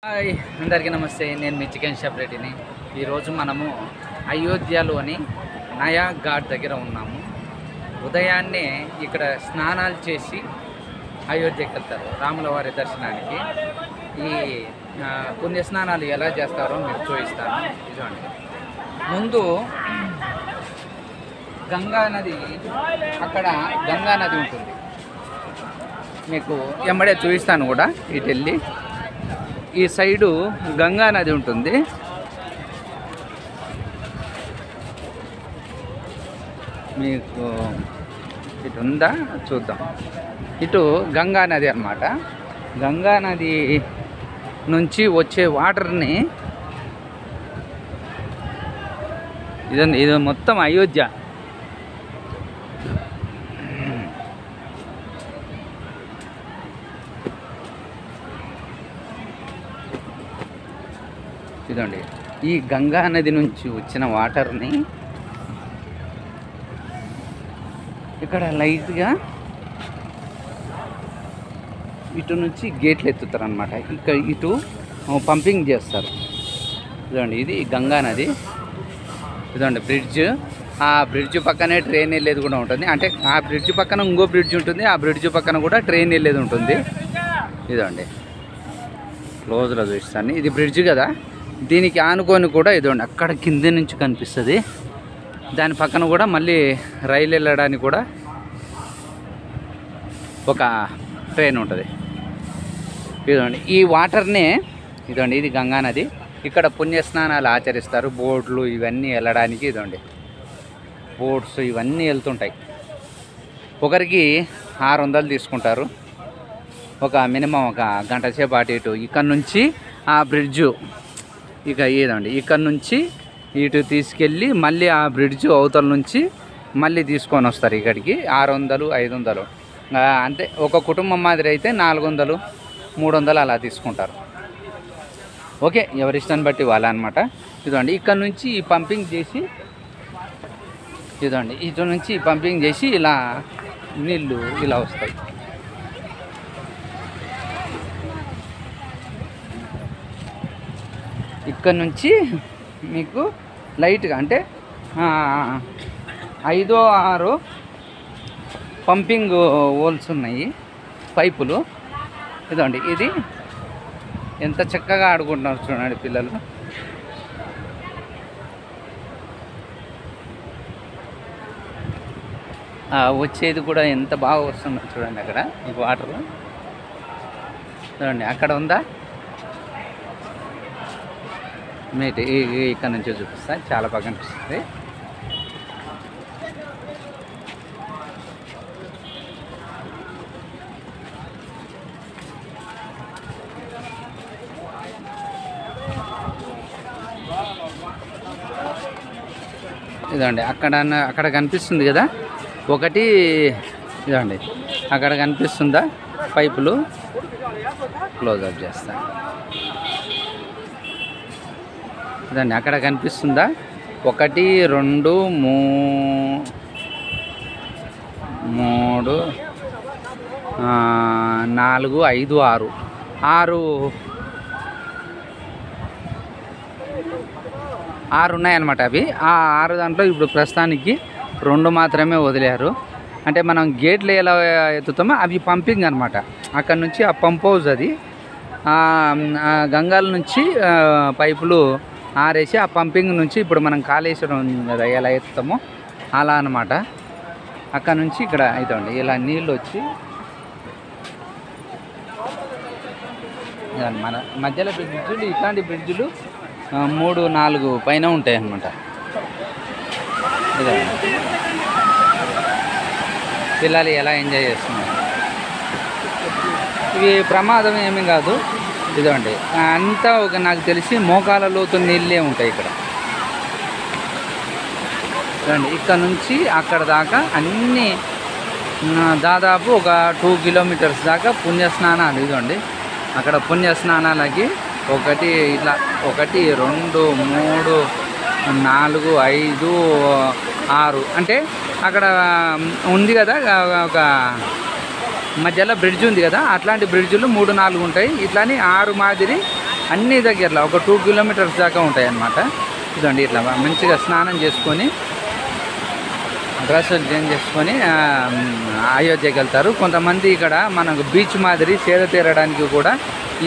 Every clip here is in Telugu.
హాయ్ అందరికీ నమస్తే. నేను మీ చికెన్ షాప్ రెడ్డిని. ఈరోజు మనము అయోధ్యలోని నయా ఘాట్ దగ్గర ఉన్నాము. ఉదయాన్నే ఇక్కడ స్నానాలు చేసి అయోధ్యకి వెళ్తారు రాముల వారి దర్శనానికి. ఈ పుణ్యస్నానాలు ఎలా చేస్తారో మీకు చూపిస్తాను. ఇదండి, ముందు గంగా నది, అక్కడ గంగా నది ఉంటుంది. మీకు వెంబడే చూపిస్తాను కూడా. ఇటు వెళ్ళి ఈ సైడు గంగా నది ఉంటుంది. మీకు ఇటు ఉందా చూద్దాం. ఇటు గంగా నది అన్నమాట. గంగా నది నుంచి వచ్చే వాటర్ని ఇది మొత్తం అయోధ్య. ఇదండి, ఈ గంగా నది నుంచి వచ్చిన వాటర్ని ఇక్కడ లైట్గా ఇటు నుంచి గేట్లు ఎత్తుతారు అనమాట. ఇక్కడ ఇటు పంపింగ్ చేస్తారు. ఇదండి, ఇది గంగా నది. ఇదండి బ్రిడ్జ్. ఆ బ్రిడ్జ్ పక్కనే ట్రైన్ వెళ్ళేది కూడా ఉంటుంది. అంటే ఆ బ్రిడ్జ్ పక్కన ఇంకో బ్రిడ్జ్ ఉంటుంది. ఆ బ్రిడ్జ్ పక్కన కూడా ట్రైన్ వెళ్ళేది ఉంటుంది. ఇదండి, క్లోజ్లో చూపిస్తాను. ఇది బ్రిడ్జ్ కదా, దీనికి ఆనుకొని కూడా ఇదండి అక్కడ కింద నుంచి కనిపిస్తుంది. దాని పక్కన కూడా మళ్ళీ రైలు వెళ్ళడానికి కూడా ఒక ట్రైన్ ఉంటుంది. ఇదండి, ఈ వాటర్నే ఇదండి, ఇది గంగా నది. ఇక్కడ పుణ్యస్నానాలు ఆచరిస్తారు. బోట్లు ఇవన్నీ వెళ్ళడానికి ఇదండి, బోట్స్ ఇవన్నీ వెళ్తుంటాయి. ఒకరికి 600 తీసుకుంటారు. ఒక మినిమం ఒక గంట సేపు అటు ఇటు. ఇక్కడ నుంచి ఆ బ్రిడ్జు ఇక ఏదండి, ఇక్కడ నుంచి ఇటు తీసుకెళ్ళి మళ్ళీ ఆ బ్రిడ్జ్ అవతల నుంచి మళ్ళీ తీసుకొని వస్తారు ఇక్కడికి. 600, 500 అంటే ఒక కుటుంబం మాదిరి అయితే 400, 300 అలా తీసుకుంటారు. ఓకే, ఎవరిష్టాన్ని బట్టి వాళ్ళ అనమాట. ఇదండి, ఇక్కడ నుంచి ఈ పంపింగ్ చేసి ఇదండి, ఇటు నుంచి పంపింగ్ చేసి ఇలా నీళ్ళు ఇలా వస్తాయి. ఇక్కడ నుంచి మీకు లైట్గా అంటే 5, 6 పంపింగ్ హోల్స్ ఉన్నాయి, పైపులు. ఇదండి, ఇది ఎంత చక్కగా ఆడుకుంటున్నారు చూడండి పిల్లలు. వచ్చేది కూడా ఎంత బాగా వస్తుందో చూడండి. అక్కడ ఈ వాటర్ చూడండి, అక్కడ ఉందా మేట్. ఇక్కడ నుంచి చూపిస్తా, చాలా బాగా అనిపిస్తుంది. ఇదండి, అక్కడ కనిపిస్తుంది కదా ఒకటి. ఇదండి, అక్కడ కనిపిస్తుందా పైపులు. క్లోజ్అప్ చేస్తాను. ఇదండి, అక్కడ కనిపిస్తుందా 1, 2, 3, 4, 5, 6 ఉన్నాయన్నమాట. అవి ఆ 6 దాంట్లో ఇప్పుడు ప్రస్తుతానికి 2 మాత్రమే వదిలేరు. అంటే మనం గేట్లు ఎలా ఎత్తుతామో అవి పంపింగ్ అనమాట. అక్కడ నుంచి ఆ పంప్ హౌస్, అది గంగాల నుంచి పైపులు ఆరేసి ఆ పంపింగ్ నుంచి ఇప్పుడు మనం కాళేశ్వరం కదా ఎలా ఎత్తుతామో అలా అనమాట. అక్కడ నుంచి ఇక్కడ ఇదండి ఇలా నీళ్ళు వచ్చి మన మధ్యలో బ్రిడ్జులు, ఇట్లాంటి బ్రిడ్జులు 3, 4 పైన ఉంటాయి అన్నమాట. ఇదండి, పిల్లలు ఎలా ఎంజాయ్ చేస్తున్నారు. ఇవి ప్రమాదం ఏమీ కాదు. ఇదండి, అంతా ఒక నాకు తెలిసి మోకాల లోతు నీళ్ళే ఉంటాయి ఇక్కడ. చూడండి, ఇక్కడ నుంచి అక్కడ దాకా అన్నీ దాదాపు ఒక 2 కిలోమీటర్స్ దాకా పుణ్యస్నానాలు. ఇదండి, అక్కడ పుణ్యస్నానాలకి ఒకటి ఇట్లా 1, 2, 3, 4, 5, 6 అంటే అక్కడ ఉంది కదా ఒక మధ్యలో బ్రిడ్జ్ ఉంది కదా, అట్లాంటి బ్రిడ్జ్లు 3, 4 ఉంటాయి. ఇట్లాని 6 మాదిరి అన్ని దగ్గరలో ఒక 2 కిలోమీటర్స్ దాకా ఉంటాయి అన్నమాట. ఇదండి ఇట్లా మంచిగా స్నానం చేసుకొని డ్రెస్సులు చేంజ్ చేసుకొని అయోధ్యకి వెళ్తారు. కొంతమంది ఇక్కడ మనకు బీచ్ మాదిరి సేద తీరడానికి కూడా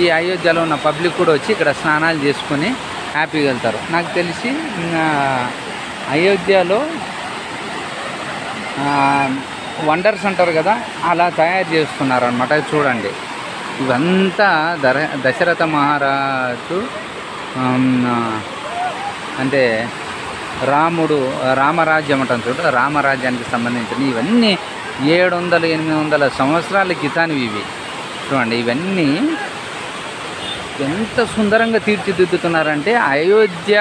ఈ అయోధ్యలో ఉన్న పబ్లిక్ కూడా వచ్చి ఇక్కడ స్నానాలు చేసుకొని హ్యాపీగా వెళ్తారు. నాకు తెలిసి అయోధ్యలో వండర్స్ అంటారు కదా, అలా తయారు చేస్తున్నారు అనమాట. చూడండి, ఇవంతా దశరథ మహారాజు అంటే రామరాజ్యం అంటారు చూడ, రామరాజ్యానికి సంబంధించిన ఇవన్నీ 700-800 సంవత్సరాల క్రితానివి ఇవి. చూడండి, ఇవన్నీ ఎంత సుందరంగా తీర్చిదిద్దుతున్నారంటే, అయోధ్య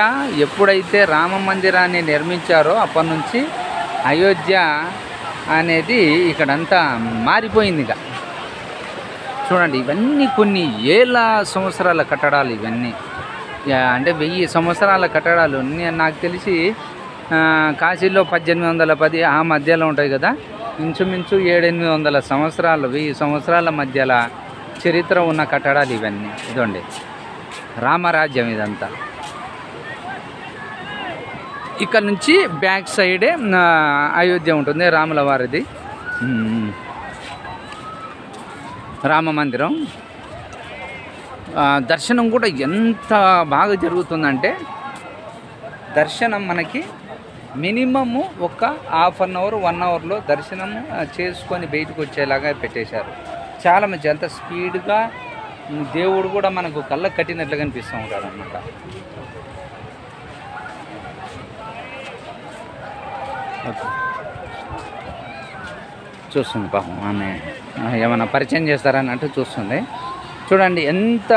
ఎప్పుడైతే రామ మందిరాన్ని నిర్మించారో అప్పటి నుంచి అయోధ్య అనేది ఇక్కడంతా మారిపోయింది. ఇక చూడండి, ఇవన్నీ కొన్ని ఏళ్ళ సంవత్సరాల కట్టడాలు ఇవన్నీ. అంటే 1000 సంవత్సరాల కట్టడాలు. నాకు తెలిసి కాశీలో 1810 ఆ మధ్యలో ఉంటాయి కదా, ఇంచుమించు 700-800 సంవత్సరాలు, 1000 సంవత్సరాల మధ్యలో చరిత్ర ఉన్న కట్టడాలు ఇవన్నీ. ఇదండి రామరాజ్యం ఇదంతా. ఇక్కడ నుంచి బ్యాక్ సైడే అయోధ్య ఉంటుంది, రాముల వారిది రామ మందిరం. దర్శనం కూడా ఎంత బాగా జరుగుతుందంటే, దర్శనం మనకి మినిమము ఒక 1/2 అవర్ 1 అవర్లో దర్శనము చేసుకొని బయటకు వచ్చేలాగా పెట్టేశారు. చాలా మంచి, అంత స్పీడ్గా దేవుడు కూడా మనకు కళ్ళకు కట్టినట్లుగా అనిపిస్తూ ఉంటాడు అన్నమాట. చూస్తుంది పాపం ఆమె, ఏమైనా పరిచయం చేస్తారన్నట్టు చూస్తుంది. చూడండి ఎంత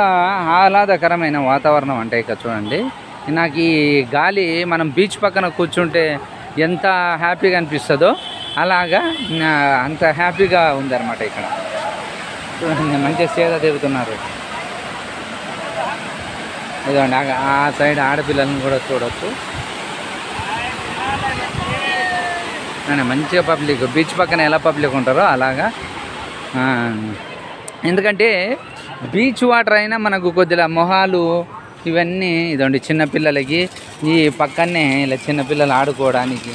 ఆహ్లాదకరమైన వాతావరణం అంటే ఇక్కడ చూడండి. నాకు ఈ గాలి మనం బీచ్ పక్కన కూర్చుంటే ఎంత హ్యాపీగా అనిపిస్తుందో అలాగా అంత హ్యాపీగా ఉందన్నమాట ఇక్కడ. చూడండి, మంచిగా సేద తిరుగుతున్నారు. ఇదండి ఆ సైడ్ ఆడపిల్లలను కూడా చూడవచ్చు. మంచిగా పబ్లిక్ బీచ్ పక్కన ఎలా పబ్లిక్ ఉంటారో అలాగా. ఎందుకంటే బీచ్ వాటర్ అయినా మనకు కొద్దిగా మొహాలు ఇవన్నీ ఇదండి చిన్నపిల్లలకి ఈ పక్కనే ఇలా చిన్నపిల్లలు ఆడుకోవడానికి.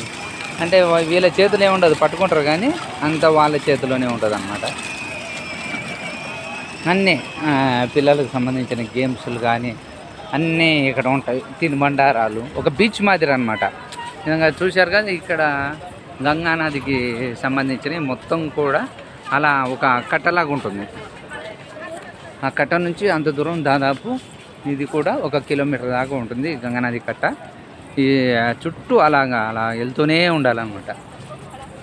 అంటే వీళ్ళ చేతులు ఏముండదు, పట్టుకుంటారు కానీ అంత వాళ్ళ చేతిలోనే ఉంటుంది అన్నమాట. అన్నీ పిల్లలకు సంబంధించిన గేమ్స్లు కానీ అన్నీ ఇక్కడ ఉంటాయి. తినుబండారాలు, ఒక బీచ్ మాదిరి అన్నమాట. విధంగా చూశారు కదా, ఇక్కడ గంగానదికి సంబంధించినవి మొత్తం కూడా అలా ఒక కట్టలాగా ఉంటుంది. ఆ కట్ట నుంచి అంత దూరం దాదాపు ఇది కూడా 1 కిలోమీటర్ దాకా ఉంటుంది గంగానది కట్ట. ఈ చుట్టూ అలా వెళ్తూనే ఉండాలన్నమాట.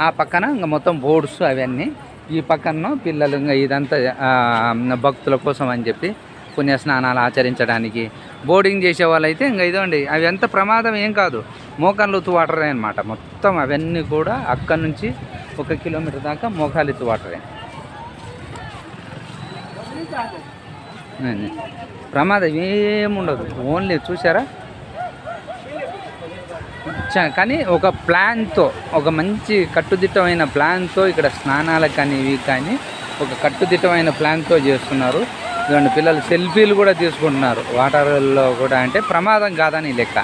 ఆ పక్కన ఇంకా మొత్తం బోర్డ్స్ అవన్నీ, ఈ పక్కన పిల్లలు ఇంకా ఇదంతా భక్తుల కోసం అని చెప్పి పుణ్య స్నానాలు ఆచరించడానికి బోర్డింగ్ చేసే వాళ్ళైతే ఇంకా ఇదండి. అవి ఎంత ప్రమాదం ఏం కాదు, మోకాళ్ళెత్తు వాటరే అనమాట. మొత్తం అవన్నీ కూడా అక్కడి నుంచి 1 కిలోమీటర్ దాకా మోకాళ్ళెత్తు వాటరే. ప్రమాదం ఏముండదు, ఓన్లీ చూసారా. కానీ ఒక ప్లాన్తో, ఒక మంచి కట్టుదిట్టమైన ప్లాన్తో ఇక్కడ స్నానాలకు కానీ ఇవి కానీ ఒక కట్టుదిట్టమైన ప్లాన్తో చేస్తున్నారు. ఇదండి పిల్లలు సెల్ఫీలు కూడా తీసుకుంటున్నారు వాటర్లో కూడా, అంటే ప్రమాదం కాదని లెక్క.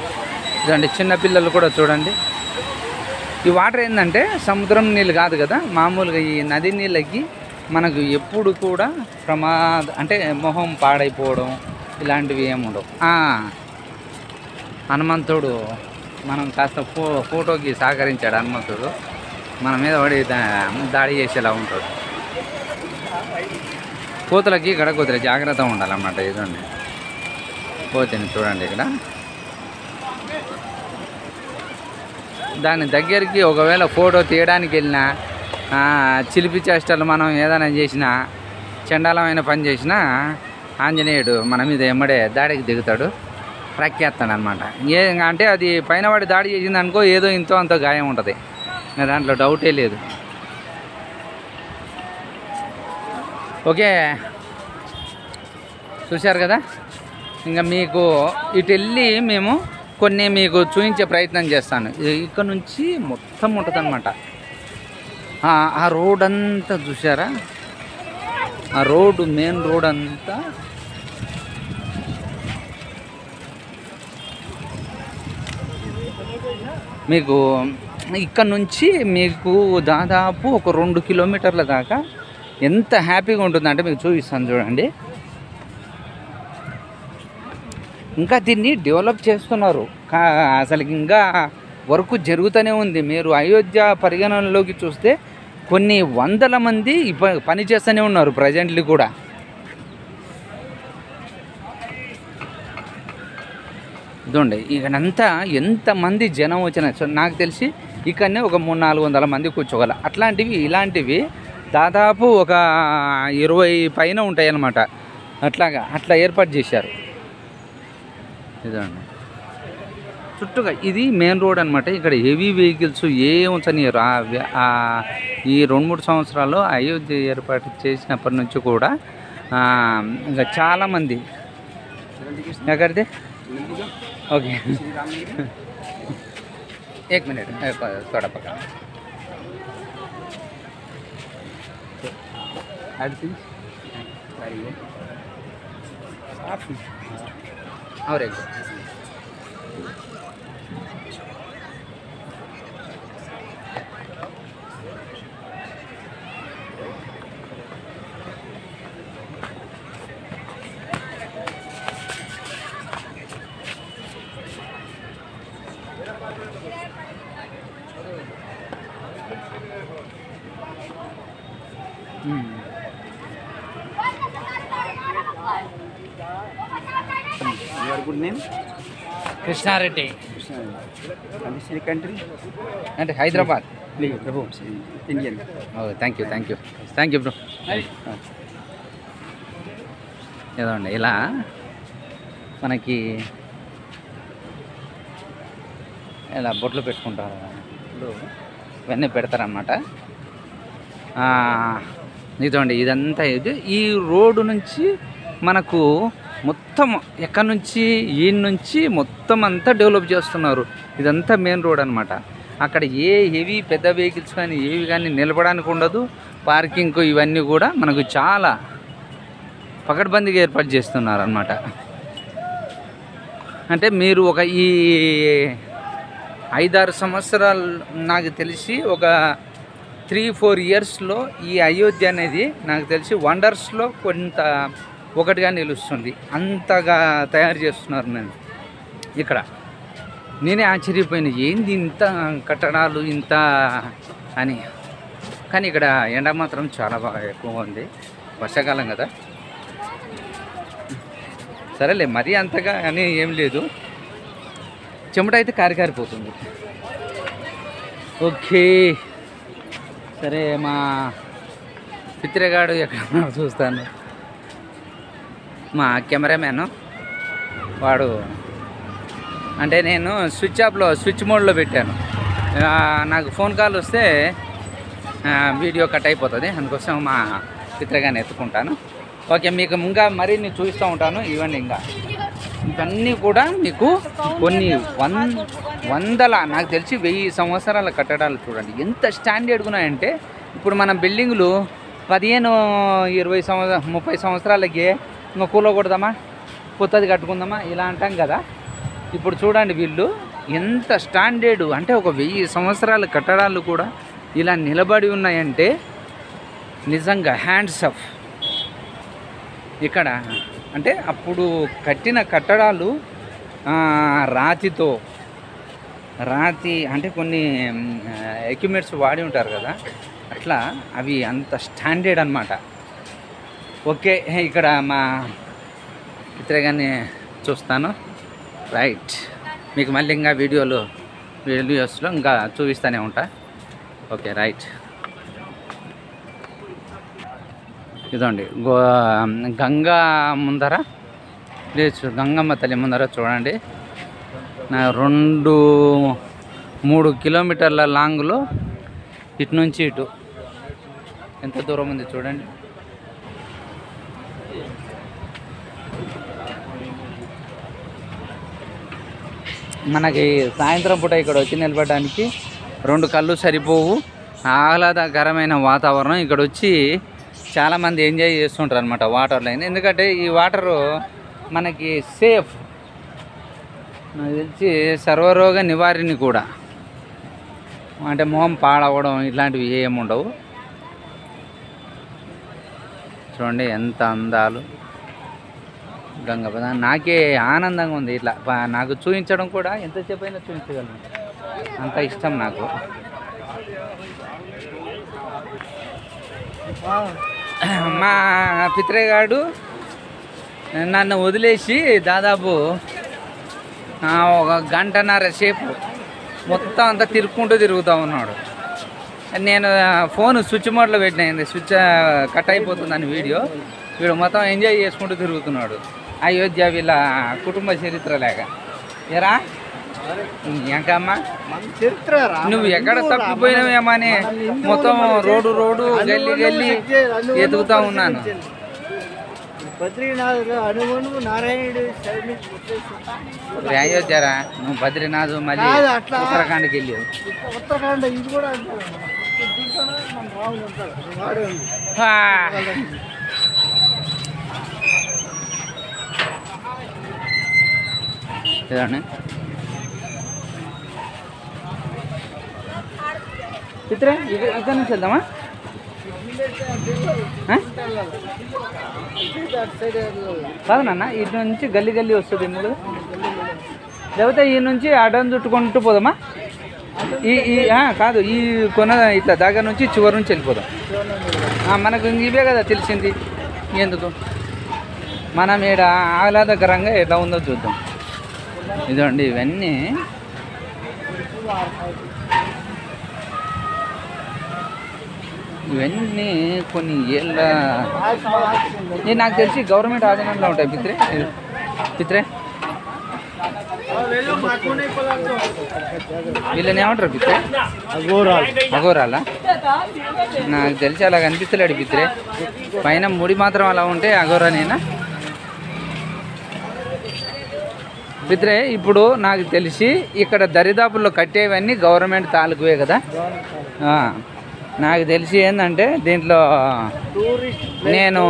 ఇదండి చిన్నపిల్లలు కూడా చూడండి. ఈ వాటర్ ఏంటంటే సముద్రం నీళ్ళు కాదు కదా, మామూలుగా ఈ నది నీళ్ళకి మనకు ఎప్పుడు కూడా అంటే మొహం పాడైపోవడం ఇలాంటివి ఏముండవు. హనుమంతుడు మనం కాస్త ఫోటోకి సహకరించాడు. హనుమంతుడు మన మీద పడి దాడి చేసేలా ఉంటాడు. కోతులకి ఇక్కడ కొద్దిగా జాగ్రత్త ఉండాలన్నమాట. ఇదండి కోతిని చూడండి ఇక్కడ. దాని దగ్గరికి ఒకవేళ ఫోటో తీయడానికి వెళ్ళినా, చిలిపి చేష్టలు మనం ఏదైనా చేసినా, చండాలమైన పని చేసినా ఆంజనేయుడు మన మీద ఎమ్మడే దాడికి దిగుతాడు, రక్కేస్తాడు అనమాట. అంటే అది పైన వాడి దాడి చేసింది అనుకో, ఏదో ఇంతో అంత గాయం ఉంటుంది, దాంట్లో డౌటే లేదు. ఓకే, చూశారు కదా. ఇంకా మీకు ఇటు వెళ్ళి మేము కొన్ని మీకు చూపించే ప్రయత్నం చేస్తాను. ఇక్కడ నుంచి మొత్తం ఉంటుంది అనమాట. ఆ రోడ్ అంతా చూసారా, ఆ రోడ్డు మెయిన్ రోడ్ అంతా మీకు ఇక్కడ నుంచి మీకు దాదాపు ఒక 2 కిలోమీటర్ల దాకా ఎంత హ్యాపీగా ఉంటుందంటే మీకు చూపిస్తాను చూడండి. ఇంకా దీన్ని డెవలప్ చేస్తున్నారు, అసలు ఇంకా వర్క్ జరుగుతూనే ఉంది. మీరు అయోధ్య పరిగణనలోకి చూస్తే కొన్ని వందల మంది పని చేస్తూనే ఉన్నారు ప్రజెంట్లీ కూడా. ఇదండి ఇక్కడంతా ఎంతమంది జనం వచ్చిన నాకు తెలిసి ఇక్కడనే ఒక 300-400 మంది కూర్చోగల. అట్లాంటివి ఇలాంటివి దాదాపు ఒక 20 పైన ఉంటాయి అన్నమాట. అట్లా ఏర్పాటు చేశారు. ఇదండి చుట్టూగా ఇది మెయిన్ రోడ్ అనమాట. ఇక్కడ హెవీ వెహికల్స్ ఏముంచనియరు. ఈ 2-3 సంవత్సరాల్లో అయోధ్య ఏర్పాటు చేసినప్పటి నుంచి కూడా ఇంకా చాలామంది ఎక్కడితే ఓకే 1 मिनट थोड़ा पका और एक Your good name? Krishna Reddy. Country country? అంటే Hyderabad. Prabhu, Indian. Thank you bro. ఏదండి ఇలా మనకి ఇలా బొట్లు పెట్టుకుంటారు, ఇవన్నీ పెడతారనమాట. ఇదండి ఇదంతా ఇది ఈ రోడ్డు నుంచి మనకు మొత్తం ఎక్కడి నుంచి ఈ నుంచి మొత్తం అంతా డెవలప్ చేస్తున్నారు. ఇదంతా మెయిన్ రోడ్ అనమాట. అక్కడ ఏ హెవీ పెద్ద వెహికల్స్ కానీ ఏవి కానీ నిలబడానికి ఉండదు. పార్కింగ్ ఇవన్నీ కూడా మనకు చాలా పకడ్బందీగా ఏర్పాటు చేస్తున్నారు అన్నమాట. అంటే మీరు ఒక ఈ 5-6 సంవత్సరాలు నాకు తెలిసి ఒక 3-4 ఇయర్స్లో ఈ అయోధ్య అనేది నాకు తెలిసి వండర్స్లో కొంత ఒకటిగా నిలుస్తుంది. అంతగా తయారు చేస్తున్నారు. నేను ఇక్కడ నేనే ఆశ్చర్యపోయిన, ఏంది ఇంత కట్టడాలు ఇంత అని. కానీ ఇక్కడ ఎండ మాత్రం చాలా బాగా ఎక్కువ ఉంది, వర్షాకాలం కదా. సరేలే మరీ అంతగా అని ఏం లేదు, చెమట అయితే కారిపోతుంది. ఓకే సరే, మా పిత్రగాడు ఎక్కడ చూస్తాను, మా కెమెరామ్యాను వాడు. అంటే నేను స్విచ్ మోడ్లో పెట్టాను. నాకు ఫోన్ కాల్ వస్తే వీడియో కట్ అయిపోతుంది, అందుకోసం మా పిత్రగాన్ని ఎత్తుకుంటాను. ఓకే, మీకు ఇంకా మరిన్ని చూపిస్తూ ఉంటాను. ఇవన్నీ కూడా మీకు కొన్ని వందల నాకు తెలిసి 1000 సంవత్సరాల కట్టడాలు. చూడండి ఎంత స్టాండర్డ్గా ఉన్నాయంటే, ఇప్పుడు మన బిల్డింగులు 15-20 సంవత్సరాలు 30 సంవత్సరాలకి ఇంకా కూలకూడదామా, కొత్తది కట్టుకుందామా ఇలా అంటాం కదా. ఇప్పుడు చూడండి వీళ్ళు ఎంత స్టాండర్డ్ అంటే, ఒక 1000 సంవత్సరాల కట్టడాలు కూడా ఇలా నిలబడి ఉన్నాయంటే నిజంగా హ్యాండ్స్ ఆఫ్. ఇక్కడ అంటే అప్పుడు కట్టిన కట్టడాలు రాతి అంటే కొన్ని ఎక్విప్మెంట్స్ వాడి ఉంటారు కదా, అట్లా అవి అంత స్టాండర్డ్ అన్నమాట. ఓకే, ఇక్కడ మా పిత్రగాన్ని చూస్తాను. రైట్, మీకు మళ్ళీ ఇంకా వీడియోస్లో ఇంకా చూపిస్తూనే ఉంటా. Okay right. ఇదండి గంగా ముందర ప్లేస్, గంగమ్మ తల్లి ముందర చూడండి. 2-3 కిలోమీటర్ల లాంగ్లో ఇటు నుంచి ఇటు ఎంత దూరం ఉంది చూడండి. మనకి సాయంత్రం పూట ఇక్కడ వచ్చి నిలబడడానికి 2 కళ్ళు సరిపోవు. ఆహ్లాదకరమైన వాతావరణం. ఇక్కడ వచ్చి చాలామంది ఎంజాయ్ చేస్తుంటారు అనమాట వాటర్లో. ఎందుకంటే ఈ వాటరు మనకి సేఫ్, నాకు తెలిసి సర్వరోగ నివారిణి కూడా. అంటే మొహం పాడవడం ఇట్లాంటివి ఏముండవు. చూడండి ఎంత అందాలు గంగపద. నాకే ఆనందంగా ఉంది ఇట్లా నాకు చూపించడం కూడా ఎంతసేపు అయినా చూపించగలను, అంత ఇష్టం నాకు. మా పిత్రగాడు నన్ను వదిలేసి దాదాపు ఒక గంటన్నర సేపు మొత్తం అంతా తిరుగుతూ ఉన్నాడు. నేను ఫోన్ స్విచ్ మోడ్లో పెట్టిన, స్విచ్ కట్ అయిపోతుందని వీడియో. వీడు మొత్తం ఎంజాయ్ చేసుకుంటూ తిరుగుతున్నాడు. అయోధ్య వీళ్ళ కుటుంబ చరిత్ర లేక. ఎరా ఇంకమ్మా నువ్వు ఎక్కడ తప్పిపోయినావేమని మొత్తం రోడ్డు గల్లీ ఎదుగుతూ ఉన్నాను. అయోధ్యరా నువ్వు బద్రీనాథ్ మళ్ళీ ఉత్తరాఖండ్కి వెళ్ళావు. చిత్ర ఇక్కడ నుంచి వెళ్దామా? కాదు నాన్న, ఇటు నుంచి గల్లీ వస్తుంది మూడు, లేకపోతే ఈ నుంచి అడ్డం చుట్టుకుంటూ పోదామా? కాదు, ఈ కొన ఇట్లా దగ్గర నుంచి చివరి నుంచి వెళ్ళిపోదాం. మనకు ఇవే కదా తెలిసింది, ఎందుకు మనం ఈడ ఆహ్లాదకరంగా ఎట్లా ఉందో చూద్దాం. ఇదండి ఇవన్నీ కొన్ని ఏళ్ళ నాకు తెలిసి గవర్నమెంట్ ఆధీనంలో ఉంటాయి. పిత్రే వీళ్ళని ఏమంటారు పిత్రే? అఘోరాలా? నాకు తెలిసి అలా కనిపిస్తలేడు పిత్రే. పైన ముడి మాత్రం అలా ఉంటే అఘోరానేనా పిత్రే? ఇప్పుడు నాకు తెలిసి ఇక్కడ దరిదాపుల్లో కట్టేవన్నీ గవర్నమెంట్ తాలూకువే కదా. నాకు తెలిసి ఏంటంటే దీంట్లో నేను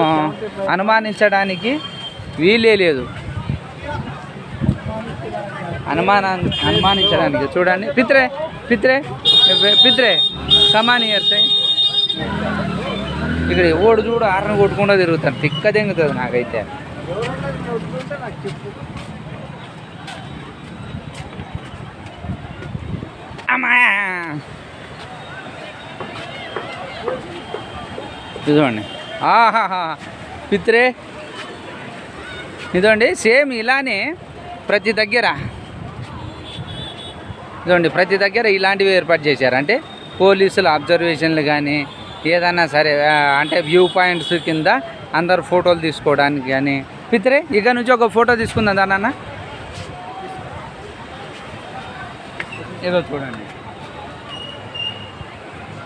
అనుమానించడానికి వీలే లేదు. అనుమానించడానికి చూడండి. పిత్రే కమాని చేస్తాయి ఇక్కడ. ఓడు చూడు ఆరని కొట్టుకుండా తిరుగుతాను, తిక్క దెంగుతుంది నాకైతే. అమ్మా ఇదిగోండి. పిత్రే ఇదిగోండి, సేమ్ ఇలానే ప్రతి దగ్గర ఇలాంటివి ఏర్పాటు చేశారు. అంటే పోలీసుల అబ్జర్వేషన్లు కానీ ఏదన్నా సరే, అంటే వ్యూ పాయింట్స్ కింద అందరు ఫోటోలు తీసుకోవడానికి కానీ. పిత్రే ఇక నుంచి ఒక ఫోటో తీసుకుందాం దానన్న. ఏదో చూడండి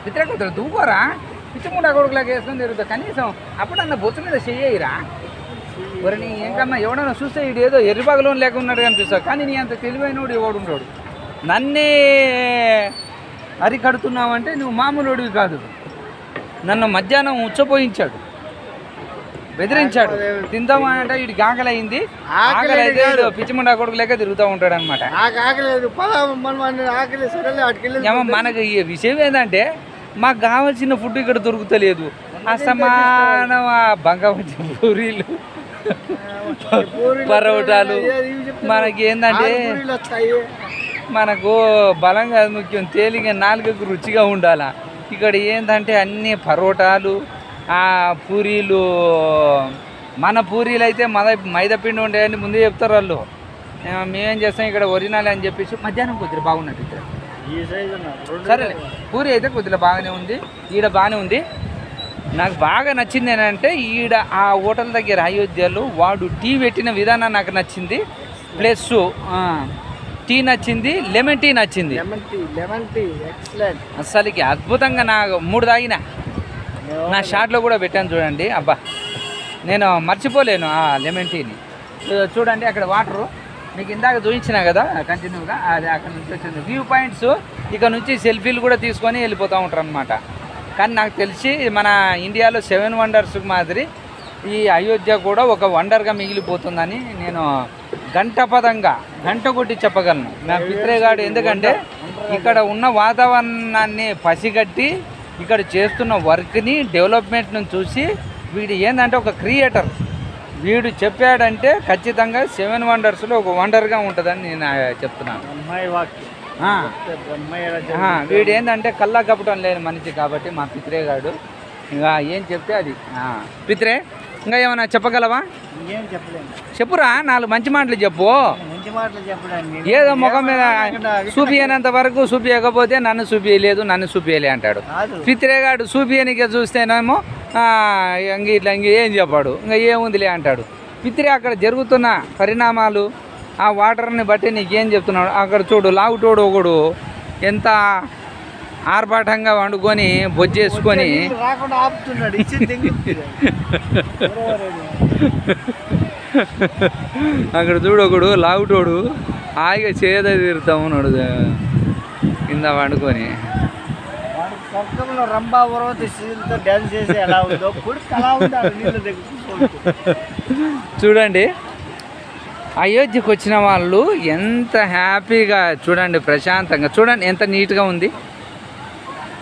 పిత్రే, కొంచెం దూకోరా, పిచ్చిముండా కొడుకులాగా వేసుకొని తిరుగుతా. కనీసం అప్పుడన్నా బొచ్చు మీద చెయ్యరా. మరి నీ ఏంకన్నా ఎవడన్నా చూస్తే ఇటు ఏదో ఎర్రిబాగులో లేక ఉన్నాడు కనిపిస్తావు, కానీ నీ అంత తెలివైనోడు ఎవడుంటాడు. నన్నే అరికడుతున్నావంటే నువ్వు మామూలుడివి కాదు. నన్ను మధ్యాహ్నం ఉచ్చపోయించాడు, బెదిరించాడు. తిందామా అంటే ఇటు ఆకలైంది. ఆకలైతే పిచ్చిముండా కొడుకు లేక తిరుగుతూ ఉంటాడు అనమాట. మనకు ఈ విషయం ఏంటంటే మాకు కావాల్సిన ఫుడ్ ఇక్కడ దొరుకుతలేదు. అసమానం బంగాళ పూరీలు, పరోటాలు. మనకి ఏంటంటే మనకు బలంగా ముఖ్యం, తేలిగా నాలుగకు రుచిగా ఉండాలా. ఇక్కడ ఏంటంటే అన్ని పరోటాలు, పూరీలు. మన పూరీలు అయితే మైదా పిండి ఉంటాయని ముందే చెప్తారు వాళ్ళు. మేమేం చేస్తాం ఇక్కడ ఒరిజినల్ అని చెప్పేసి. మధ్యాహ్నం కొద్దిగా బాగున్నట్టు ఇక్కడ. సరే పూరి అయితే కొద్దిగా బాగానే ఉంది, ఈడ బాగానే ఉంది. నాకు బాగా నచ్చింది ఏంటంటే ఈడ ఆ హోటల్ దగ్గర అయోధ్యలో వాడు టీ పెట్టిన విధానం నాకు నచ్చింది. ప్లస్ టీ నచ్చింది, లెమన్ టీ నచ్చింది. అసలుకి అద్భుతంగా. నాకు 3 తాగిన, నా షార్ట్లో కూడా పెట్టాను చూడండి. అబ్బా నేను మర్చిపోలేను ఆ లెమన్ టీని. చూడండి అక్కడ వాటరు మీకు ఇందాక చూపించినా కదా కంటిన్యూగా, అది అక్కడ నుంచి వచ్చింది. వ్యూ పాయింట్స్ ఇక్కడ నుంచి సెల్ఫీలు కూడా తీసుకొని వెళ్ళిపోతూ ఉంటారు అనమాట. కానీ నాకు తెలిసి మన ఇండియాలో 7 వండర్స్ మాదిరి ఈ అయోధ్య కూడా ఒక వండర్గా మిగిలిపోతుందని నేను గంట కొట్టి చెప్పగలను. నా పిత్రేగాడు ఎందుకంటే ఇక్కడ ఉన్న వాతావరణాన్ని పసిగట్టి ఇక్కడ చేస్తున్న వర్క్ని డెవలప్మెంట్ను చూసి వీడు ఏంటంటే ఒక క్రియేటర్, వీడు చెప్పాడంటే ఖచ్చితంగా 7 వండర్స్లో ఒక వండర్గా ఉంటుందని నేను చెప్తున్నాను. వీడు ఏంటంటే కల్లా కప్పటం లేని మనిషి కాబట్టి మా పిత్రే గాడు ఇంకా ఏం చెప్తే అది. పిత్రే ఇంకా ఏమైనా చెప్పగలవా? ఏం చెప్పలేము. చెప్పురా, 4 మంచి మాటలు చెప్పు. మంచి మాటలు చెప్పడానికి ఏదో ముఖం మీద చూపియనంత వరకు చూపియకపోతే నన్ను చూపియలేదు, నన్ను చూపియలే అంటాడు. పిత్రేగాడు చూపియనికే చూస్తేనేమో ఇట్లా ఏం చెప్పాడు, ఇంకా ఏముందిలే అంటాడు. పిత్రే అక్కడ జరుగుతున్న పరిణామాలు ఆ వాటర్ని బట్టి నీకేం చెప్తున్నాడు. అక్కడ చూడు, లావుటోడు ఒకడు ఎంత ఆర్భాటంగా వండుకొని బొజ్జేసుకొని రాకుండా ఆపుతున్నాడు. అక్కడ చూడొకడు లావుటోడు హాయిగా చేద తీరుతామున్నాడు కింద వండుకొని. స్వర్గంలో రంభా ఉరవతి సీజన్తో డ్యాన్స్ చేసి ఎలా ఉందో అలా ఉంటాడు నీళ్ళ దగ్గర. చూడండి, అయోధ్యకు వచ్చిన వాళ్ళు ఎంత హ్యాపీగా చూడండి, ప్రశాంతంగా చూడండి, ఎంత నీట్గా ఉంది.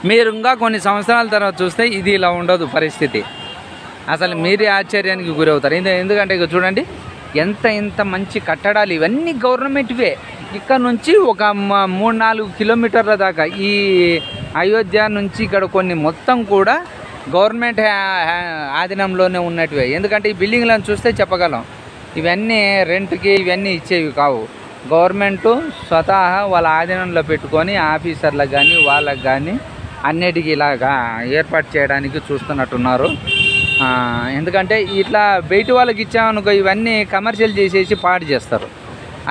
మీరు ఇంకా కొన్ని సంవత్సరాల తర్వాత చూస్తే ఇది ఇలా ఉండదు పరిస్థితి. అసలు మీరే ఆశ్చర్యానికి గురవుతారు. ఎందుకంటే ఇక చూడండి ఎంత మంచి కట్టడాలు, ఇవన్నీ గవర్నమెంట్వే. ఇక్కడ నుంచి ఒక 3-4 కిలోమీటర్ల దాకా ఈ అయోధ్య నుంచి ఇక్కడ కొన్ని మొత్తం కూడా గవర్నమెంట్ ఆధీనంలోనే ఉన్నట్టువే. ఎందుకంటే ఈ బిల్డింగ్లను చూస్తే చెప్పగలం, ఇవన్నీ రెంట్కి ఇవన్నీ ఇచ్చేవి కావు. గవర్నమెంటు స్వతహా వాళ్ళ ఆధీనంలో పెట్టుకొని ఆఫీసర్లకు కానీ వాళ్ళకు కానీ అన్నిటికీ ఇలాగా ఏర్పాటు చేయడానికి చూస్తున్నట్టున్నారు. ఎందుకంటే ఇట్లా బయట వాళ్ళకి ఇచ్చామనుకో ఇవన్నీ కమర్షియల్ చేసేసి పాడు చేస్తారు.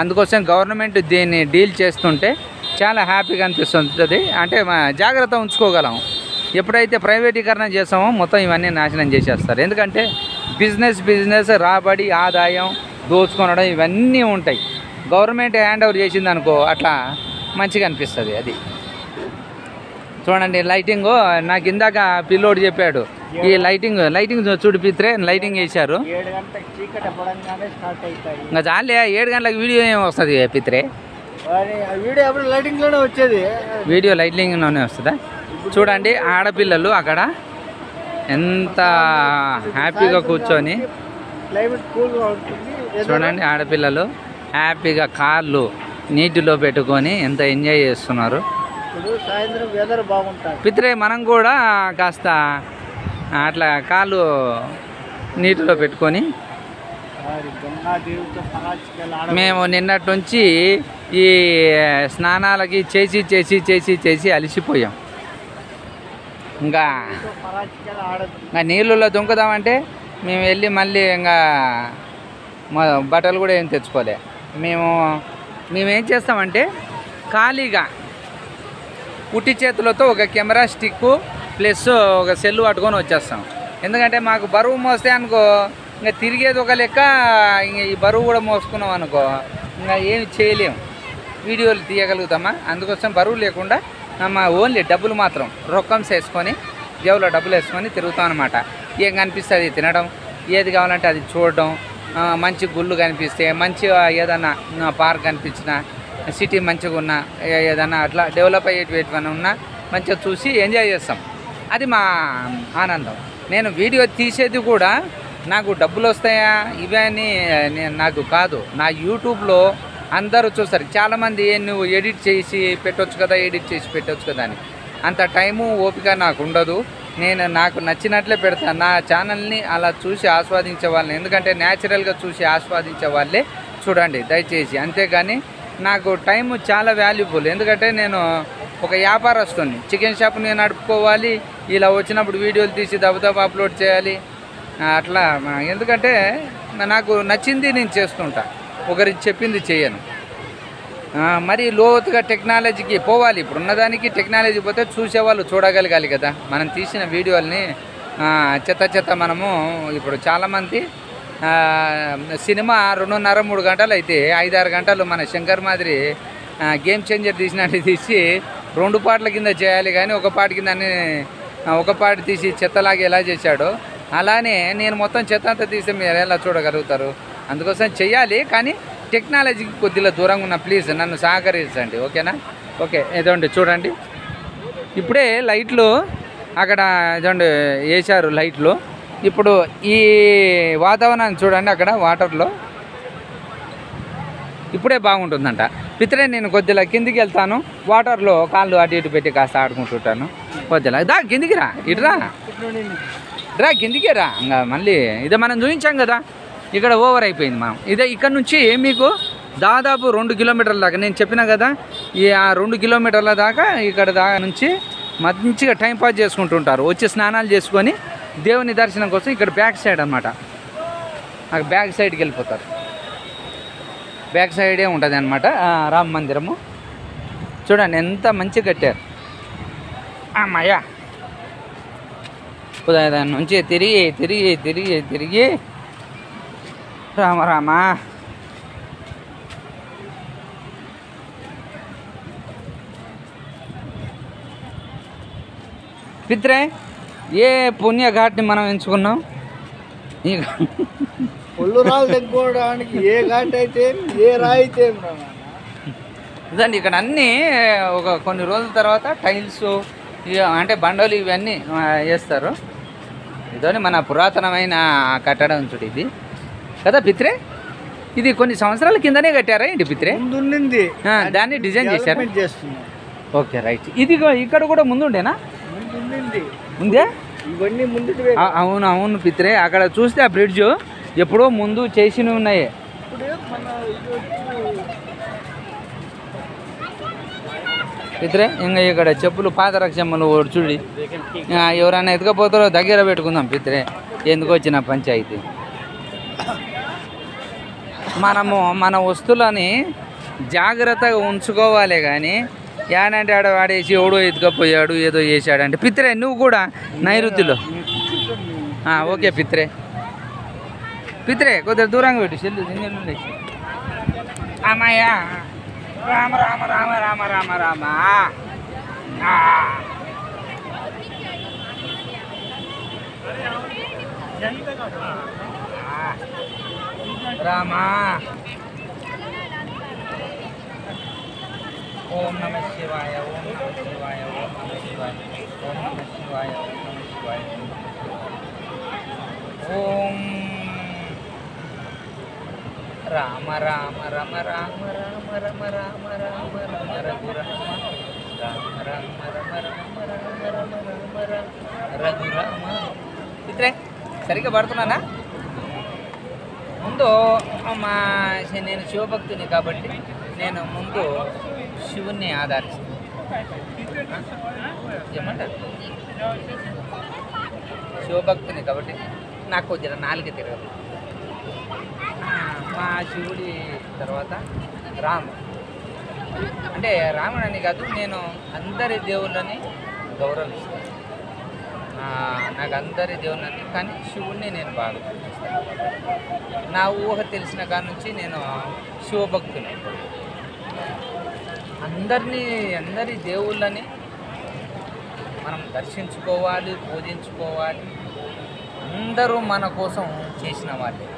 అందుకోసం గవర్నమెంట్ దీన్ని డీల్ చేస్తుంటే చాలా హ్యాపీగా అనిపిస్తుంది. అంటే జాగ్రత్త ఉంచుకోగలం. ఎప్పుడైతే ప్రైవేటీకరణ చేస్తామో మొత్తం ఇవన్నీ నాశనం చేసేస్తారు. ఎందుకంటే బిజినెస్ రాబడి, ఆదాయం, దోచుకొనడం ఇవన్నీ ఉంటాయి. గవర్నమెంట్ హ్యాండ్ ఓవర్ చేసింది అనుకో అట్లా మంచిగా అనిపిస్తుంది. అది చూడండి, లైటింగ్ నాకు ఇందాక పిల్లోడు చెప్పాడు. ఈ లైటింగ్ చూడు పిత్రే, లైటింగ్ వేశారు. 7 గంటలకు చీకటి పడంగానే స్టార్ట్ అవుతాయి. ఇంకా చాలే 7 గంటలకు వీడియో ఏమి వస్తుంది పిత్రే? వీడియో ఎప్పుడు లైటింగ్లోనే వచ్చేది. వీడియో లైటింగ్లోనే వస్తుందా? చూడండి ఆడపిల్లలు అక్కడ ఎంత హ్యాపీగా కూర్చొని, క్లైమేట్ కూల్గా ఉంటుంది. చూడండి ఆడపిల్లలు హ్యాపీగా కాళ్ళు నీటిలో పెట్టుకొని ఎంత ఎంజాయ్ చేస్తున్నారు. ఇప్పుడు సాయంత్రం వెదర్ బాగుంటుంది. పిత్రే మనం కూడా కాస్త అట్లా కాళ్ళు నీటిలో పెట్టుకొని, మేము నిన్నటి నుంచి ఈ స్నానాలకి చేసి అలసిపోయాం. ఇంకా నీళ్ళలో దుంకుదామంటే మేము వెళ్ళి మళ్ళీ ఇంకా బట్టలు కూడా ఏం తెచ్చుకోలే. మేమేం చేస్తామంటే ఖాళీగా ఉట్టి చేతులతో ఒక కెమెరా స్టిక్కు ప్లస్ ఒక సెల్లు పట్టుకొని వచ్చేస్తాం. ఎందుకంటే మాకు బరువు మోస్తే అనుకో ఇంకా తిరిగేది ఒక లెక్క, ఇంకా ఈ బరువు కూడా మోసుకున్నాం అనుకో ఇంకా ఏమి చేయలేము, వీడియోలు తీయగలుగుతామా. అందుకోసం బరువు లేకుండా మా ఓన్లీ డబ్బులు మాత్రం రొక్కం వేసుకొని జేబులో డబ్బులు వేసుకొని తిరుగుతాం అనమాట. ఏం కనిపిస్తుంది తినడం, ఏది కావాలంటే అది చూడడం, మంచి గుళ్ళు కనిపిస్తే, మంచి ఏదన్నా పార్క్ కనిపించినా, సిటీ మంచిగా ఉన్నా, ఏదన్నా అట్లా డెవలప్ అయ్యేటివేటివన్నా ఉన్నా మంచిగా చూసి ఎంజాయ్ చేస్తాం. అది మా ఆనందం. నేను వీడియో తీసేది కూడా నాకు డబ్బులు వస్తాయా ఇవన్నీ నాకు కాదు. నా యూట్యూబ్లో అందరూ చూస్తారు. చాలామంది నువ్వు ఎడిట్ చేసి పెట్టవచ్చు కదా అని. అంత టైము ఓపిక నాకు ఉండదు. నాకు నచ్చినట్లే పెడతాను. నా ఛానల్ని అలా చూసి ఆస్వాదించే వాళ్ళని, ఎందుకంటే న్యాచురల్గా చూసి ఆస్వాదించే వాళ్ళే చూడండి దయచేసి. అంతేగాని నాకు టైము చాలా వాల్యుబుల్. ఎందుకంటే నేను ఒక వ్యాపారస్తుని, చికెన్ షాప్ నేను నడుపుకోవాలి, ఇలా వచ్చినప్పుడు వీడియోలు తీసి దబదబా అప్లోడ్ చేయాలి అట్లా. ఎందుకంటే నాకు నచ్చింది నేను చేస్తుంటా, ఒకరికి చెప్పింది చేయను. మరి లోతుగా టెక్నాలజీకి పోవాలి. ఇప్పుడు ఉన్నదానికి టెక్నాలజీ పోతే చూసేవాళ్ళు చూడగలగాలి కదా. మనం తీసిన వీడియోల్ని చెత్త మనము ఇప్పుడు చాలామంది సినిమా 2.5-3 గంటలు అయితే 5-6 గంటలు మన శంకర్ మాదిరి గేమ్ చేంజర్ తీసినట్టు తీసి 2 పాటల కింద చేయాలి. కానీ ఒక పాట కింద ఒక పాట తీసి చెత్తలాగా ఎలా చేశాడో అలానే నేను మొత్తం చెత్త అంతా తీస్తే మీరు ఎలా చూడగలుగుతారు? అందుకోసం చెయ్యాలి, కానీ టెక్నాలజీకి కొద్దిగా దూరంగా ఉన్న ప్లీజ్ నన్ను సహకరించండి, ఓకేనా? ఓకే ఇదండి చూడండి, ఇప్పుడే లైట్లు అక్కడ ఇదండి వేశారు లైట్లు. ఇప్పుడు ఈ వాతావరణాన్ని చూడండి, అక్కడ వాటర్లో ఇప్పుడే బాగుంటుందంట. పిత్రే నేను కొద్దిగా కిందికి వెళ్తాను, వాటర్లో కాళ్ళు అటు ఇటు పెట్టి కాస్త ఆడుకుంటుంటాను. కొద్దిగా దా కిందికి రా, ఇటు రా కిందికే రా. ఇంకా మళ్ళీ ఇదే మనం చూపించాం కదా, ఇక్కడ ఓవర్ అయిపోయింది. మనం ఇదే ఇక్కడ నుంచి మీకు దాదాపు 2 కిలోమీటర్ల దాకా నేను చెప్పినా కదా, ఈ 2 కిలోమీటర్ల దాకా ఇక్కడ దాకా నుంచి మంచిగా టైంపాస్ చేసుకుంటుంటారు. వచ్చి స్నానాలు చేసుకొని దేవుని దర్శనం కోసం ఇక్కడ బ్యాక్ సైడ్ అనమాట, అక్కడ బ్యాక్ సైడ్కి వెళ్ళిపోతారు. బ్యాక్ సైడే ఉంటుంది అనమాట రామ మందిరము. చూడండి ఎంత మంచిగా కట్టారు. అమ్మయ్యా దాని నుంచి తిరిగి తిరిగి తిరిగి తిరిగి రామ రామ. పిత్రే ఏ పుణ్యఘాట్ని మనం ఎంచుకున్నాం? ఒళ్ళు రాళ్ళు తెచ్చుకోవడానికి ఏ ఘాట్ అయితే ఏ రాయి అయితే ఇదండి ఇక్కడ అన్నీ ఒక కొన్ని రోజుల తర్వాత టైల్స్ అంటే బండలు ఇవన్నీ వేస్తారు. ఇదని మన పురాతనమైన కట్టడం చూడు ఇది కదా పిత్రే. ఇది కొన్ని సంవత్సరాల కిందనే కట్టారా ఏంటి పిత్రే? ముందుంది దాన్ని డిజైన్ చేశారు. Okay right. ఇది ఇక్కడ కూడా ముందుండేనా? ముందే ఇవన్నీ ముందు. అవును అవును పిత్రే, అక్కడ చూస్తే ఆ బ్రిడ్జ్ ఎప్పుడో ముందు చేసినవి ఉన్నాయి. పిత్రే ఇంకా ఇక్కడ చెప్పులు పాదరక్షమ్మలు చూడి ఎవరైనా ఎత్తుకపోతారో దగ్గర పెట్టుకుందాం పిత్రే. ఎందుకు వచ్చిన పంచాయతీ? మనము మన వస్తువులని జాగ్రత్తగా ఉంచుకోవాలి, కానీ ఏనంటే ఆడ వాడేసి ఎవడో ఎత్తుకపోయాడు ఏదో చేశాడు అంటే పిత్రే నువ్వు కూడా నైరుతిలో. ఓకే పిత్రే. పిత్రే కొద్దిగా దూరంగా పెట్టు చెల్లు నిన్ను. అమ్మాయ్యా రామ రామ రామ రామ రామ రామ రామ. ఓం నమ శివాయ, ఓం నమ శివాయ, ఓం నమ శివాయ, ఓం నమ శివాయ, ఓం నమ శివాయ. ఓం రామ రామ రమ రామ రామ రమ రామ రామ రమ రఘు రామ రామ రామ రమ రామ రామ రమ రామ రామ రఘు రామ. పిత్రే సరిగ్గా పడుతున్నానా? ముందు మా నేను శివభక్తుని కాబట్టి నేను ముందు శివుణ్ణి ఆధారిస్తాను. ఏమంటారు? శివభక్తుని కాబట్టి నాకు కొద్దిగా నాలుగు తిరగదు. మా శివుడి తర్వాత రాముడు, అంటే రాముడు అని కాదు, నేను అందరి దేవుళ్ళని గౌరవిస్తాను. నాకు అందరి దేవుళ్ళని, కానీ శివుడిని నేను బాగా గౌరవిస్తాను. నా ఊహ తెలిసిన కాడ నుంచి నేను శివభక్తుని. అందరి దేవుళ్ళని మనం దర్శించుకోవాలి, పూజించుకోవాలి. అందరూ మన కోసం చేసిన వాళ్ళే.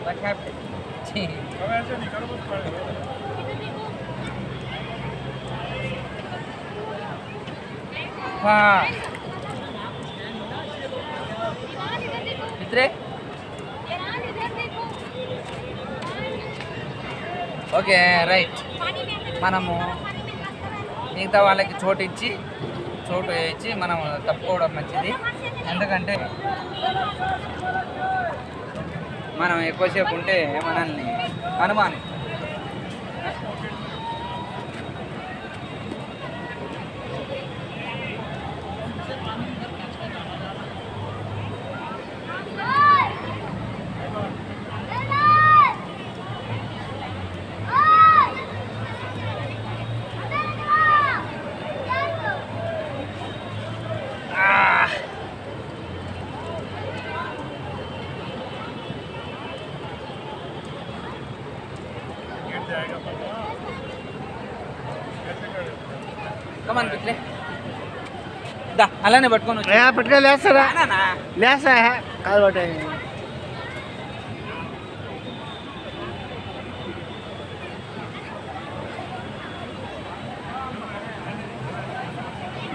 What happened? మిత్రే ఓకే రైట్. మనము మిగతా వాళ్ళకి చోటు ఇచ్చి మనం తప్పుకోవడం మంచిది. ఎందుకంటే మనం ఎక్కువసేపు ఉంటే మనల్ని అనుమానం. కమాన్ పిత్రే దా అలానే పట్టుకొని పట్టుకొని లేస్తారా లేస్తా కాదు పట్టాయి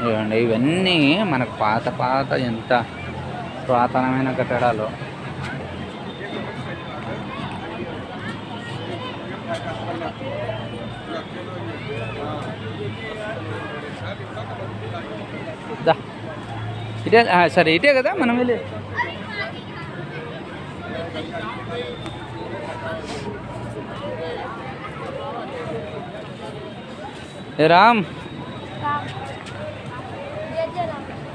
ఇవ్వండి ఇవన్నీ మనకు పాత ఎంత పురాతనమైన కట్టడాలు. ఇటే సరే ఇటే కదా మనం వెళ్ళి राम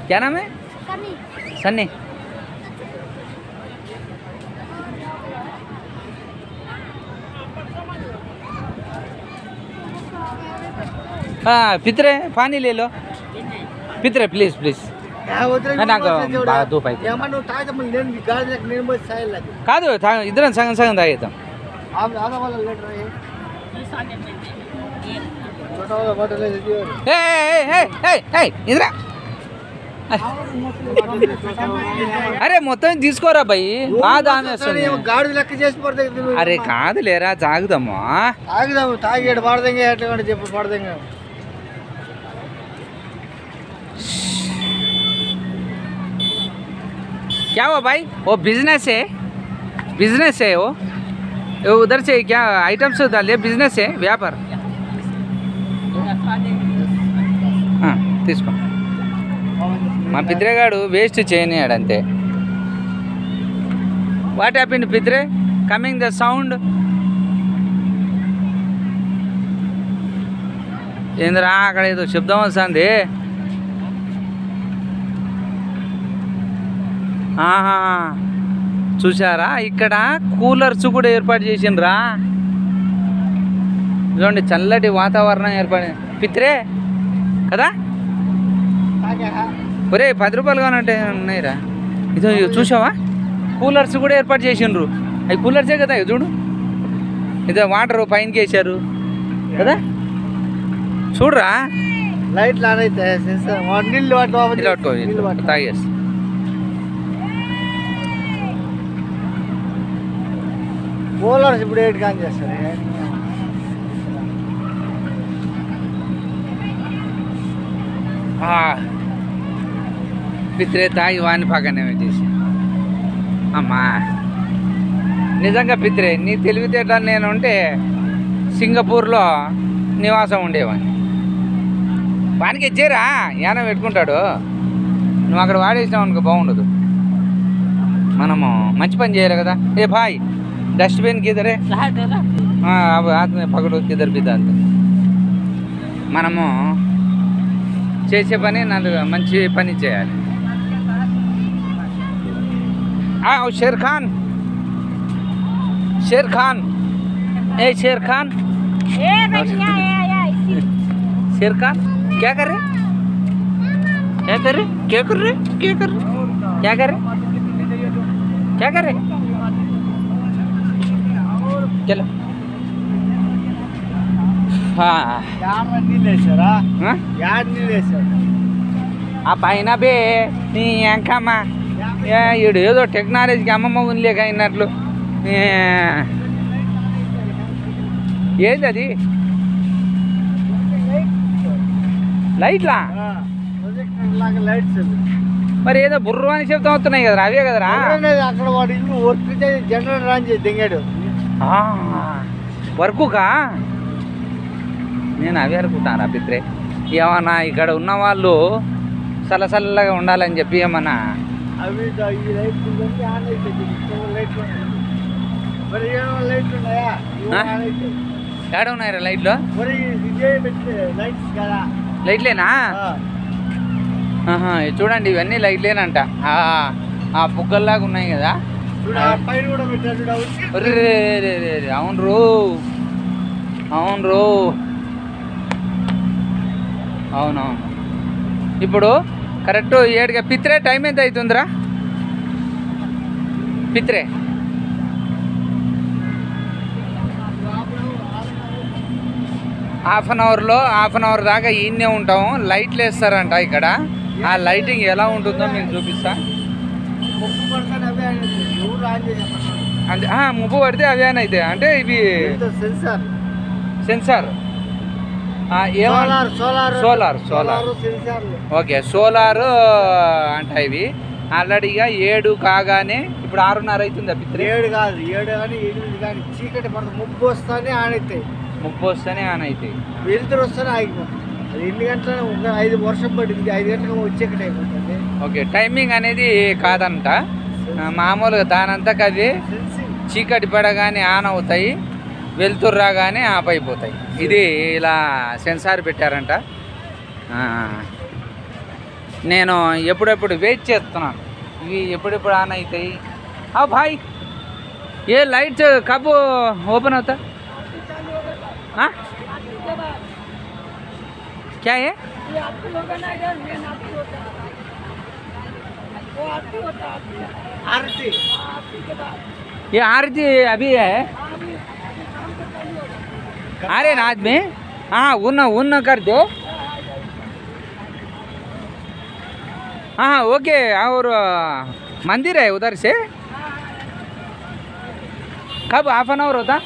क्या नाम है सन्नी हाँ पितरे पानी ले लो पितरे प्लीज प्लीज నాకు బాగా దూపు అయితే కాదు ఇద్దరం సగం సగం తాగేద్దాం. ఇద్దరా అరే మొత్తం తీసుకోరా భయ్ బాగా దానేస్తుంది. గాడి లెక్క చేసి పడతాయి. అరే కాదు లేరా తాగుదాము తాగుదాము తాగి పడదంగా ఎట్లా చెప్పు పడదంగా. क्या हुआ भाई वो बिजनेस है वो उधर से क्या आइटम्स डालिए बिजनेस है व्यापार తీసుకో. మా పిత్రేగాడు వేస్ట్ చేయనియాడు అంతే. What happened Pitre coming the sound ఏందిరా అక్కడ ఏదో శబ్దం వస్తుంది. చూసారా ఇక్కడ కూలర్స్ కూడా ఏర్పాటు చేసిండ్రా. చూడండి చల్లటి వాతావరణం ఏర్పడి పిత్రే కదా. ఒరే 10 రూపాయలు కానంటే ఉన్నాయిరా. ఇదో చూసావా కూలర్స్ కూడా ఏర్పాటు చేసిండ్రు. అవి కూలర్సే కదా చూడు. ఇదో వాటర్ పైనకి వేసారు కదా చూడరా. లైట్లు ఆనైతే నీళ్ళు పట్టుకో తాగేసి. కూలర్స్ ఇప్పుడు ఏడు కాని చేస్తారు. పిత్రే తాగి వాని పక్కనే పెట్టేసి అమ్మా నిజంగా పిత్రే నీ తెలివితేటలు నేను ఉంటే సింగపూర్లో నివాసం ఉండేవాడిని. వానికి ఇచ్చేరా యానం పెట్టుకుంటాడు. నువ్వు అక్కడ వాడేసినావు అనుకో బాగుండదు. మనము మంచి పని చేయాలి కదా. ఏ భాయ్ डस्टबिन किधर है हाँ अब हाथ में पकड़ो किधर भी दांत మనము చేసే పని నాకు మంచి పని చేయాలి. शेर खान ए शेर खान शेर खान क्या कर रहे चलो ఆ పైన బే నీ ఎంకమ్మా ఈడు ఏదో టెక్నాలజీకి అమ్మమ్మ లేక అయినట్లు. ఏది అది లైట్లా మరి ఏదో బుర్రు అని శబ్దం అవుతున్నాయి కదరా అవే కదరా. అక్కడ వాడు ఇల్లు వర్క్ జనరల్ రాన్ చేసి దిగాడు వర్కుకా. నేను అవే అనుకుంటాను పిత్రే. ఏమన్నా ఇక్కడ ఉన్న వాళ్ళు చల్లగా ఉండాలని చెప్పి ఏమన్నా అవి ఏడ ఉన్నాయరా లైట్లు లైట్లేనా చూడండి ఇవన్నీ లైట్లేనంట. ఆ బుగ్గల్లాగా ఉన్నాయి కదా. అవును రో అవునవును. ఇప్పుడు కరెక్ట్ 7 పిత్రే టైం ఎంత అవుతుందిరా పిత్రే? హాఫ్ అన్ అవర్ దాకా ఈయనే ఉంటాం. లైట్లు వేస్తారంట ఇక్కడ. ఆ లైటింగ్ ఎలా ఉంటుందో మీకు చూపిస్తా. అంటే ముప్పు పడితే అవేనా అయితే అంటే ఇవి సెన్సార్ సోలార్ ఓకే సోలార్ అంట ఇవి. ఆల్రెడీగా 7 కాగానే ఇప్పుడు 6:30 అవుతుంది. పిత్రి 7 కాదు 7 కానీ 8 కానీ చీకటి పడుతుంది. ముప్పు వస్తానే ఆన్ అవుతాయి. వెలుతురు వస్తానే ఆగిపోతుంది. అది 8 గంటల 5 వర్షం పడింది 5 గంటలకు వచ్చేకటి అయిపోతుంది. ఓకే టైమింగ్ అనేది కాదంట. మామూలుగా దానంతకు అది చీకటి పడగానే ఆన్ అవుతాయి, వెలుతురు రాగానే ఆఫ్ అయిపోతాయి. ఇది ఇలా సెన్సార్ పెట్టారంట. నేను ఎప్పుడెప్పుడు వెయిట్ చేస్తున్నాను ఇవి ఎప్పుడెప్పుడు ఆన్ అవుతాయి. భాయ్ ఏ లైట్ కబ్ ఓపెన్ అవుతా क्या है ये आरती अभी है. अरे रात में उन्न कर दो. हाँ ओके. और मंदिर है उधर से कब हाफ एन आवर होता.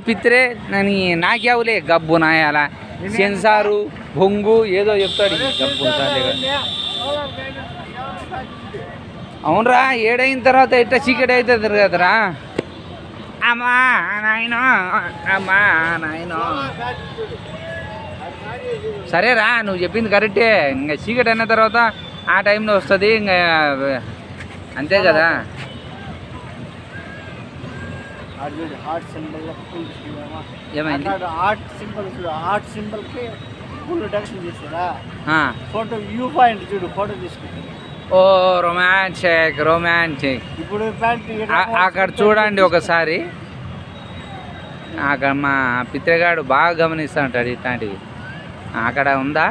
పిత్రే నని నాకేవులే గబ్బు నాయాల సెన్సారు బొంగు ఏదో చెప్తాడు. గబ్బు అవునరా 7 అయిన తర్వాత ఇట్లా చీకటి అవుతుంది కదరా. అమ్మా నాయనో సరేరా నువ్వు చెప్పింది కరెక్టే. ఇంకా చీకటి అయిన తర్వాత ఆ టైంలో వస్తుంది. ఇంకా అంతే కదా. ఏమైంది హార్ట్ సింబల్ కి ఫుల్ డెకరేషన్ చేస్తారా. ఫోటో వ్యూ పాయింట్ చూడు ఫోటో తీసుకుంటారు. ఓ రొమాంటిక్. ఇప్పుడు అక్కడ చూడండి ఒకసారి. అక్కడ మా పిత్రగాడు బాగా గమనిస్తూ ఉంటాడు ఇట్లాంటివి. అక్కడ ఉందా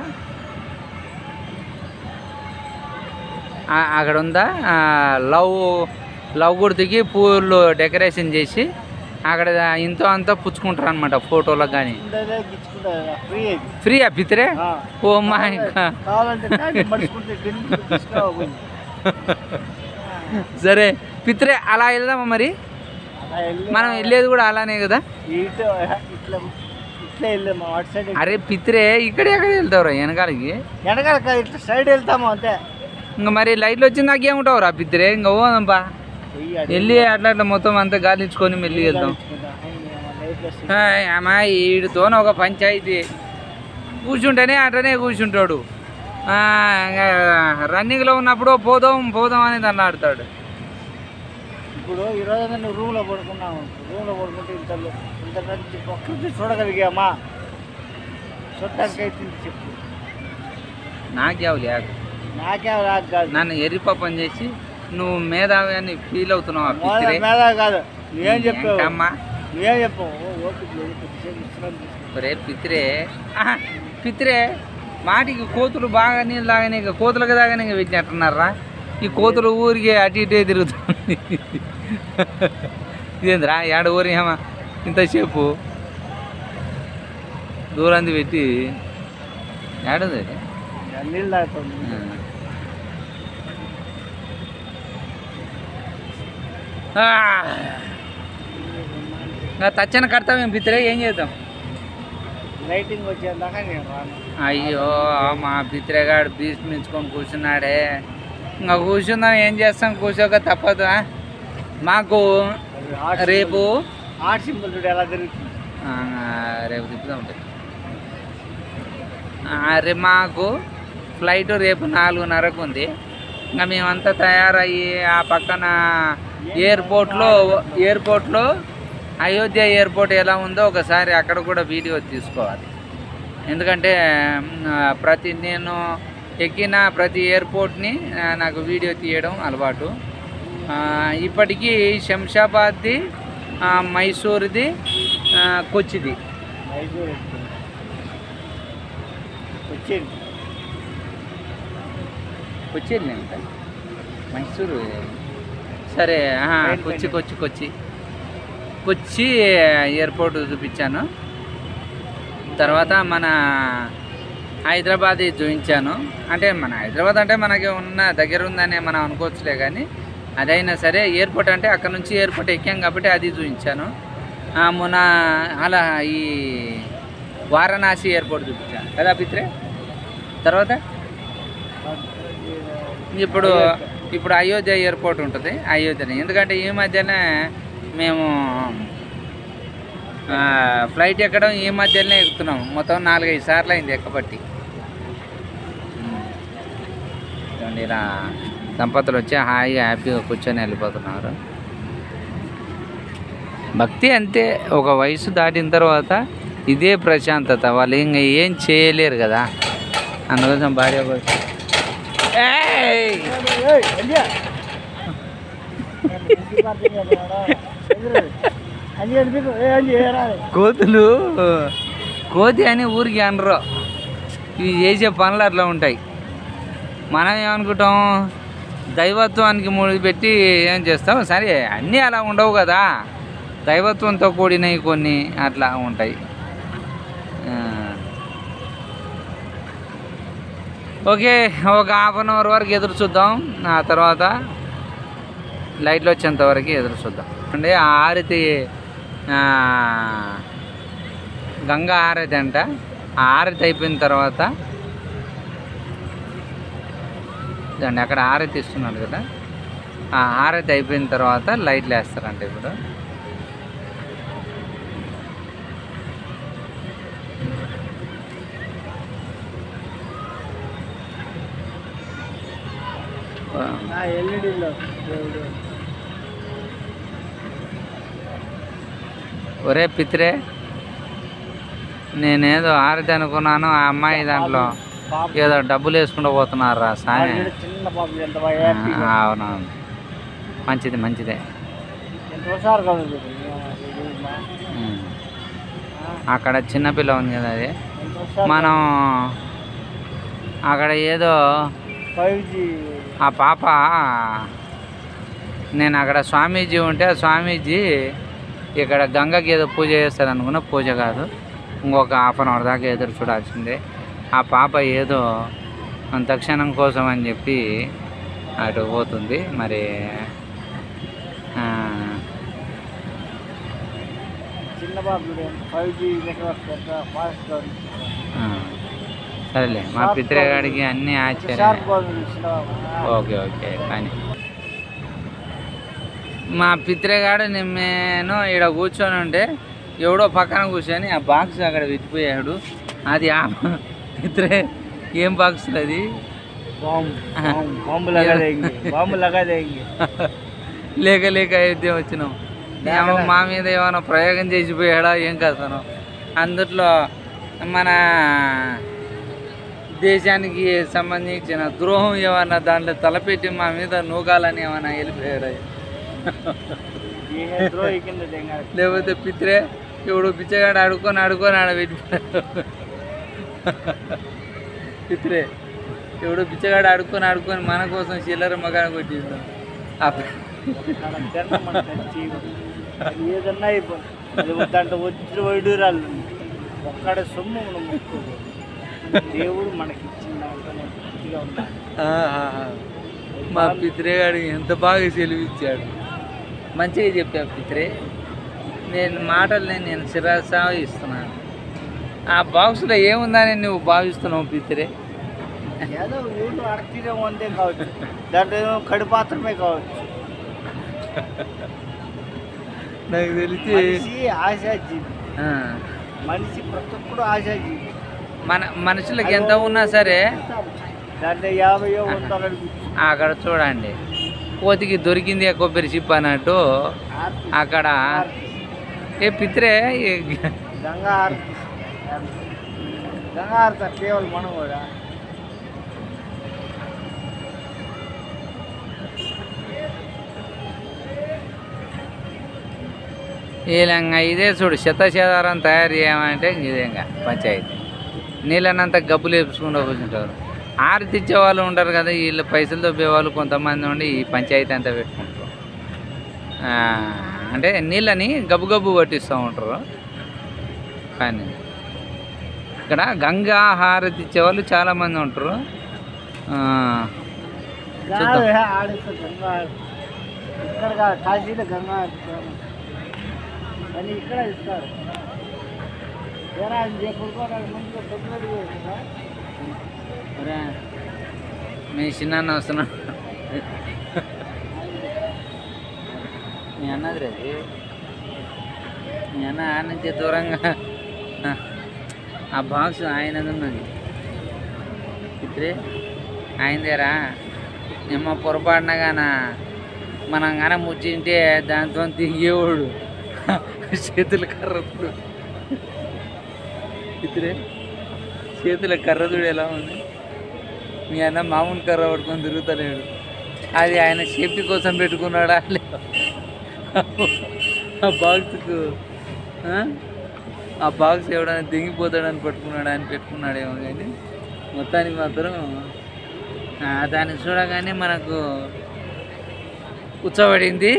లవ్ గుర్తుకి పూలు డెకరేషన్ చేసి అక్కడ ఇంతో అంతా పుచ్చుకుంటారు అనమాట ఫోటోలకు. కానీ ఫ్రీయా పిత్రే. ఓ మా సరే పిత్రే అలా వెళ్దామా మరి. మనం వెళ్ళేది కూడా అలానే కదా. అరే పిత్రే ఇక్కడ ఎక్కడ వెళ్తావురా వెనకాలకి ఇట్లా సైడ్ వెళ్తాము అంతే. ఇంకా మరి లైట్లు వచ్చింది నాకేముంటావు రా పిత్రే. ఇంకా పోదాంపా వెళ్ళి అట్లా మొత్తం అంతా గాలించుకొని మెల్లి వెళ్దాం. అమ్మా వీడితో ఒక పంచాయతీ కూర్చుంటేనే అట్లనే కూర్చుంటాడు. రన్నింగ్లో ఉన్నప్పుడు పోదాం అనేది అన్నాడుతాడు. ఇప్పుడు ఈరోజు నువ్వు రూమ్లో పడుకున్నావు. రూమ్లో పడుకుంటే ఇంత ప్రకృతి చూడగలిగామా. చూడటానికి అయితే చెప్పు. నాకే కాదు నన్ను ఎర్రిపప్పని చేసి నువ్వు మేధావి అని ఫీల్ అవుతున్నావు. మేధావి కాదు నువ్వేం చెప్పావు. రే పిత్రే వాటికి కోతులు బాగా నీళ్ళు తాగానే కోతులకు తాగానే పెట్టినట్టున్నారా. ఈ కోతులు ఊరికి అటు ఇటే తిరుగుతుంది. ఇదేంద్రా ఏడ ఊరి ఏమా ఇంతసేపు దూరాన్ని పెట్టి ఏడుంది నీళ్ళు తాగుతుంది. తచ్చన కడతామేం పిత్రే ఏం చేద్దాం. లైటింగ్ వచ్చేదాకా నేను రాను. అయ్యో మా పిత్రేగాడు బీచ్ మించుకొని కూర్చున్నాడే. ఇంకా కూర్చుందాం ఏం చేస్తాం. కూర్చోక తప్పదు. మాకు రేపు హార్ట్ సింబల్ చూడు ఎలా తిరుగుతుంది. రేపు తిప్పుదాం ఉంటుంది. రేపు మాకు ఫ్లైట్ రేపు 4:30కు ఉంది. ఇంకా మేమంతా తయారయ్యి ఆ పక్కన ఎయిర్పోర్ట్లో అయోధ్య ఎయిర్పోర్ట్ ఎలా ఉందో ఒకసారి అక్కడ కూడా వీడియో తీసుకోవాలి. ఎందుకంటే నేను ఎక్కిన ప్రతి ఎయిర్పోర్ట్ని నాకు వీడియో తీయడం అలవాటు. ఇప్పటికీ శంషాబాద్ది, మైసూర్ది, కొచ్చిది. కొచ్చేది ఎంత మైసూరు సరే. కొచ్చి ఎయిర్పోర్ట్ చూపించాను. తర్వాత మన హైదరాబాద్ చూపించాను. అంటే మన హైదరాబాద్ అంటే మనకి ఉన్న దగ్గర ఉందని మనం అనుకోవచ్చులే, కానీ అదైనా సరే ఎయిర్పోర్ట్ అంటే అక్కడ నుంచి ఎయిర్పోర్ట్ ఎక్కాం కాబట్టి అది చూపించాను. మొన్న అలా ఈ వారణాసి ఎయిర్పోర్ట్ చూపించాను కదా పిత్రే. తర్వాత ఇప్పుడు అయోధ్య ఎయిర్పోర్ట్ ఉంటుంది, అయోధ్యని. ఎందుకంటే ఈ మధ్యనే మేము ఫ్లైట్ ఎక్కడం ఈ మధ్యలోనే ఎక్కుతున్నాం. మొత్తం 4-5 సార్లు అయింది ఎక్కబట్టి. ఇలా దంపతులు వచ్చి హాయిగా హ్యాపీగా కూర్చొని వెళ్ళిపోతున్నారు. భక్తి అంతే, ఒక వయసు దాటిన తర్వాత ఇదే ప్రశాంతత. వాళ్ళు ఇంకా ఏం చేయలేరు కదా, అందుకోసం భార్య కోతులు కోతి అని ఊరికి అనరు. ఇవి చేసే పనులు అట్లా ఉంటాయి. మనం ఏమనుకుంటాం, దైవత్వానికి ముడిపెట్టి ఏం చేస్తాం. సరే అన్నీ అలా ఉండవు కదా, దైవత్వంతో కూడినవి కొన్ని అట్లా ఉంటాయి. ఓకే, ఒక 1/2 అవర్ వరకు ఎదురు చూద్దాం. ఆ తర్వాత లైట్లు వచ్చేంత వరకు ఎదురు చూద్దాం. అంటే హారతి, గంగా హారతి అంట. ఆ హారతి అయిపోయిన తర్వాత చూడండి అక్కడ హారతి ఇస్తున్నాడు కదా, ఆ హారతి అయిపోయిన తర్వాత లైట్లు వేస్తారంట. ఇప్పుడు ఒరే పిత్రే, నేనేదో హారతి అనుకున్నాను, ఆ అమ్మాయి దాంట్లో ఏదో డబ్బులు వేసుకుంటూ పోతున్నారు రా సామి. అవునవును, మంచిది మంచిదే. అక్కడ చిన్నపిల్ల ఉంది కదా, అది మనం అక్కడ ఏదో ఆ పాప, నేను అక్కడ స్వామీజీ ఉంటే ఆ స్వామీజీ ఇక్కడ గంగకి ఏదో పూజ చేస్తారు అనుకున్నా, పూజ కాదు, ఇంకొక 1/2 అవర్ దాకా ఎదురు చూడాల్సిందే. ఆ పాప ఏదో తక్షణం కోసం అని చెప్పి అటు పోతుంది. మరి సరేలే, మా పిత్రగాడికి అన్నీ ఆశ్చర్యం. ఓకే ఓకే, కానీ మా పిత్రగాడు నేను ఇక్కడ కూర్చొని ఉంటే ఎవడో పక్కన కూర్చొని ఆ బాక్స్ అక్కడ పెట్టిపోయాడు. అది పిత్రే ఏం బాక్స్ అది? లేక లేక అయితే వచ్చినాం. మా మీద ఏమైనా ప్రయోగం చేసిపోయాడా ఏం కాదు. అందుట్లో మన దేశానికి సంబంధించిన ద్రోహం ఏమన్నా దాంట్లో తలపెట్టి మా మీద నూకాలని ఏమన్నా వెళ్ళిపోయాడా? లేకపోతే పిత్రే ఎవడు పిచ్చగాడు ఆడుకొని ఆడబెట్టిపోయాడు. పిత్రే ఎవడో పిచ్చగాడు ఆడుకొని మన కోసం చిల్లర మగాన కొట్టిస్తాం. ఏదన్నా దాంట్లో వచ్చి వైడూరాలు ఒక్కడ సొమ్ము మనం ముట్టుకోదు. దేవుడు మనకి ఇచ్చిన మా పిత్రేగాడు ఎంత బాగా సెలవిచ్చాడు. మంచిగా చెప్పావు పిత్రే. నేను శిరసా ఇస్తున్నాను. ఆ బాక్స్లో ఏముందని నువ్వు భావిస్తున్నావు పిత్రే? ఏదో ఊళ్ళో అడగడం అంతే కావచ్చు, దాంట్లో కడుపాత్రమే కావచ్చు. నాకు తెలిసి ఆశాజీవి, మనిషి ప్రతి ఒక్కడు ఆశాజీవి. మనుషులకి ఎంత ఉన్నా సరే దాంట్లో 50 ఉంటారు. అక్కడ చూడండి, కోతికి దొరికింది కొబ్బరి చిప్ప అన్నట్టు అక్కడ ఏ పిత్రే గంగా హారతి కేవలం మనం కూడా వీళ్ళంగా ఇదే చూడు, శతశేదారం తయారు చేయమంటే ఇదే ఇంకా పంచాయతీ. నీళ్ళనంతా గబ్బులు వేపుకుంటూ కూర్చుంటారు. హారతి ఇచ్చే వాళ్ళు ఉంటారు కదా, వీళ్ళు పైసలు దొబ్బే వాళ్ళు కొంతమంది ఉండి ఈ పంచాయతీ అంతా పెట్టుకుంటారు. అంటే నీళ్ళని గబ్బు పట్టిస్తూ ఉంటారు. కానీ ఇక్కడ గంగా హారతి ఇచ్చేవాళ్ళు చాలామంది ఉంటారు. చూద్దాం. ఇక్కడ కాశీలో గంగా అని ఇక్కడ ఇస్తారు. మీ చిన్న వస్తున్నాడు. మీ అన్నది రేది మీ అన్న ఆయన నుంచి దూరంగా ఆ బాక్స్ ఆయనది ఉన్నది. ఇప్పుడే ఆయనదేరా నిమ్మ పొరపాటున గాన మనం గాన ముచ్చింటే దాంతో దిగేవాడు చేతుల కర్రతుడు. ఇప్పుడే చేతుల కర్రతుడు ఎలా ఉంది. మీ అన్న మామూలు కర్ర పట్టుకొని తిరుగుతలేడు. అది ఆయన సేఫ్టీ కోసం పెట్టుకున్నాడా లేదా ఆ బాక్స్కు ఆ బాక్స్ ఎవడైనా దిగిపోతాడని పట్టుకున్నాడా అని పెట్టుకున్నాడేమో. కానీ మొత్తానికి మాత్రం దాన్ని చూడగానే మనకు కూర్చోబడింది.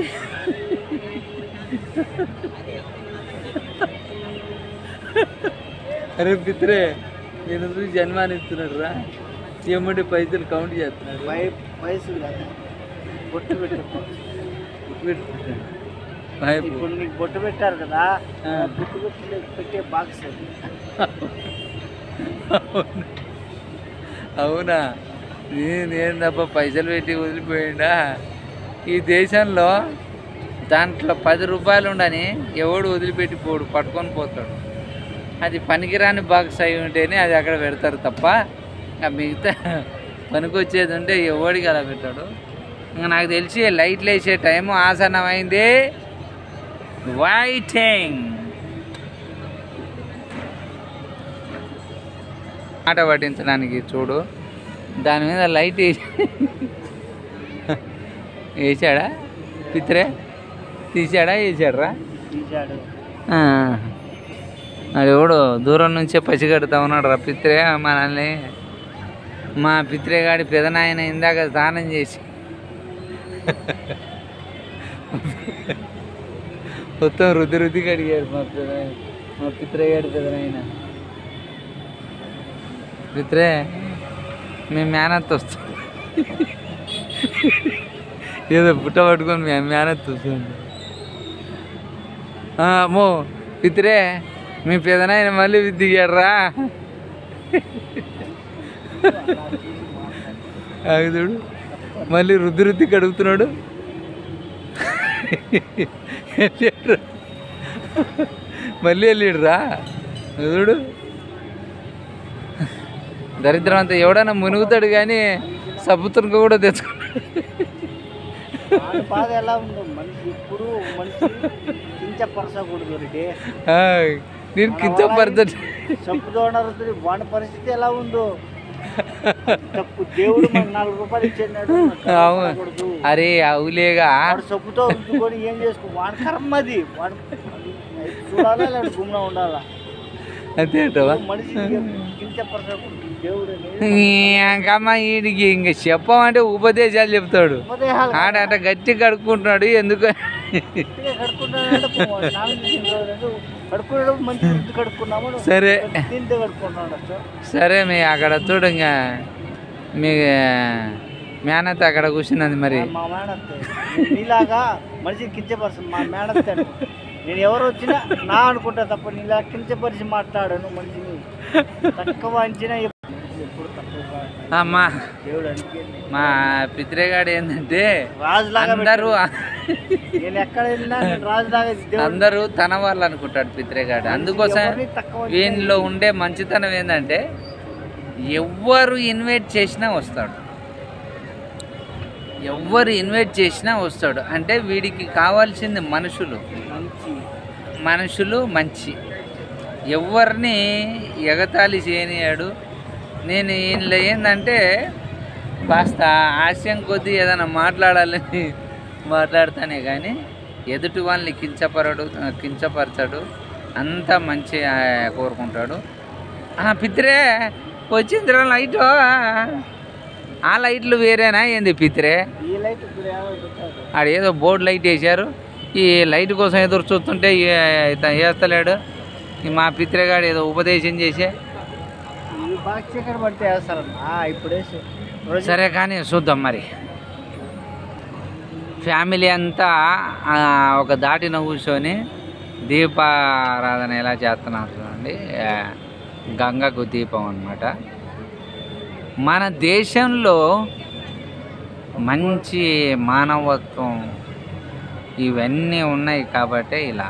అరే పిత్రే నేను చూసి జన్మానిస్తున్నాడు రా. ఏమంటే పైసలు కౌంట్ చేస్తున్నాడు. పైసలు బొట్టు ఇప్పుడు నీకు బొట్టు పెట్టారు కదా, బొట్టు పెట్టే బాక్స్. అవునా? నేను తప్ప పైసలు పెట్టి వదిలిపోయిండా? ఈ దేశంలో దాంట్లో 10 రూపాయలు ఉండని ఎవడు వదిలిపెట్టి పోడు, పట్టుకొని పోతాడు. అది పనికిరాని బాక్స్ అయి ఉంటేనే అది అక్కడ పెడతారు తప్ప మిగతా పనికొచ్చేది ఉంటే ఎవడికి అలా పెట్టాడు. ఇంకా నాకు తెలిసి లైట్లు వేసే టైము ఆసన్నమైంది. వైటింగ్ ఆట పట్టించడానికి చూడు, దాని మీద లైట్ వేసాడా పిత్రే? తీసాడా వేసాడరా? అది ఎవడు దూరం నుంచే పసిగడుతూ ఉన్నాడు రా పిత్రే మనల్ని. మా పిత్రేగాడి పెదనాయన ఇందాక స్నానం చేసి మొత్తం రుద్ది కడిగాడు మా పిత్రేగాడి పెదనాయన. పిత్రే మేము మేనత్ వస్తాం, ఏదో బుట్ట పట్టుకొని మేము మేనత్ వస్తుంది. అమ్మో పిత్రే మీ పెదనాయన మళ్ళీ దిగాడ్రా. చూడు మళ్ళీ రుద్ది కడుగుతున్నాడు. మళ్ళీ వెళ్ళాడురా చూడు. దరిద్రం అంతా ఎవడన్నా మునుగుతాడు కానీ సబ్బుతునుక కూడా తెచ్చుకున్నాడు. బాధ ఎలా ఉందో మనిషి ఇప్పుడు మనిషి కించపరచకూడదు. నేను కించపరచ సబ్బుతోడు వాడి పరిస్థితి ఎలా ఉందో. తప్పు దేవుడు మనకు 4 రూపాయలు ఇచ్చాడు. అరే అవులేగా సబ్బుతో ఉంచుకొని ఏం చేసుకో, వాడి కర్మది. వాడు చూడాలా లేదా గుమ్మ ఉండాలా అంతే మనిషి కించపరచకూడదు. దేవుడు ఇంకమ్మా వీడికి ఇంక చెప్పమంటే ఉపదేశాలు చెప్తాడు. ఆడ గట్టి కడుక్కుంటున్నాడు. ఎందుకు సరే సరే మీ అక్కడ చూడు. ఇంకా మీ మేనత్ అక్కడ కూర్చున్నది. మరి మా మేనత్ నీలాగా మనిషిని కించపరచు. మా మేనత్ నేను ఎవరు వచ్చినా నా అనుకుంటా తప్ప నీలా కించపరిచి మాట్లాడాను. మనిషిని తక్కువ అంచినా అమ్మా మా పిత్రేగాడు ఏంటంటే అందరూ అందరూ తన వాళ్ళు అనుకుంటాడు పిత్రేగాడు. అందుకోసం వీనిలో ఉండే మంచితనం ఏంటంటే ఎవ్వరు ఇన్వైట్ చేసినా వస్తాడు. ఎవ్వరు ఇన్వైట్ చేసినా వస్తాడు. అంటే వీడికి కావాల్సింది మనుషులు మంచి. ఎవరిని ఎగతాళి చేయనియాడు. నేను ఈయనలో ఏంటంటే కాస్త ఆశయం కొద్దీ ఏదైనా మాట్లాడాలని మాట్లాడతానే కానీ ఎదుటి వాళ్ళని కించపరచడు. అంతా మంచి కోరుకుంటాడు. పిత్రే వచ్చిందిరా లైట్. ఆ లైట్లు వేరేనా ఏంది పిత్రే? ఆడేదో బోర్డు లైట్ వేశారు. ఈ లైట్ కోసం ఎదురు చూస్తుంటే వేస్తలేడు. మా పిత్రేగాడు ఏదో ఉపదేశం చేసే బాగా చీకటి పడితే వేస్తారన్నా ఇప్పుడు వేసి. సరే కానీ చూద్దాం మరి. ఫ్యామిలీ అంతా ఒక దాటిన కూర్చొని దీపారాధన ఎలా చేస్తున్నారు చూడండి. గంగకు దీపం అన్నమాట. మన దేశంలో మంచి మానవత్వం ఇవన్నీ ఉన్నాయి కాబట్టి ఇలా.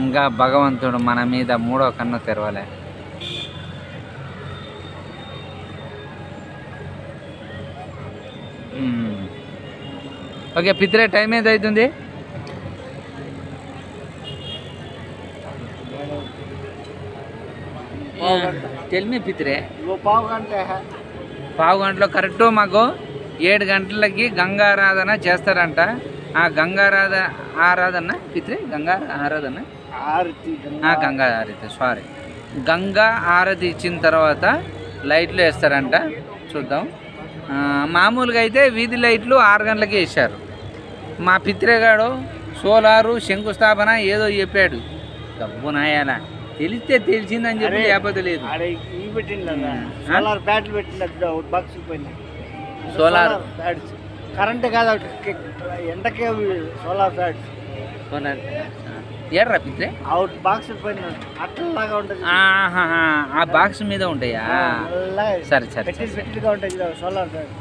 ఇంకా భగవంతుడు మన మీద మూడో కన్ను తెరవలే. ఓకే పిత్రే, టైం ఏది అవుతుంది? Tell me Pitre. పావు గంటలో కరెక్ట్ మాకు 7 గంటలకి గంగారాధన చేస్తారంట. ఆ ఆరాధన పిత్రే, గంగా ఆరాధన, గంగా ఆరతి, సారీ, గంగా ఆరతి ఇచ్చిన తర్వాత లైట్లు వేస్తారంట. చూద్దాం. మామూలుగా అయితే వీధి లైట్లు 6 గంటలకి వేశారు. మా పిత్రేగాడు సోలారు శంకుస్థాపన ఏదో చెప్పాడు. డబ్బు నాయాలా తెలిస్తే తెలిసిందని చెప్పి లేకపోతే లేదు. సోలార్ కరెంట్ కాదు, ఎండకే సోలార్ ప్యాడ్స్. సోలార్ ఏడ్రా పిత్రే? అవుట్ బాక్స్ పైన అట్టలాగా ఉంటుంది. ఆ బాక్స్ మీద ఉంటాయా? సరే సరే పెట్టిగా ఉంటాయి సోలార్ ప్యాడ్.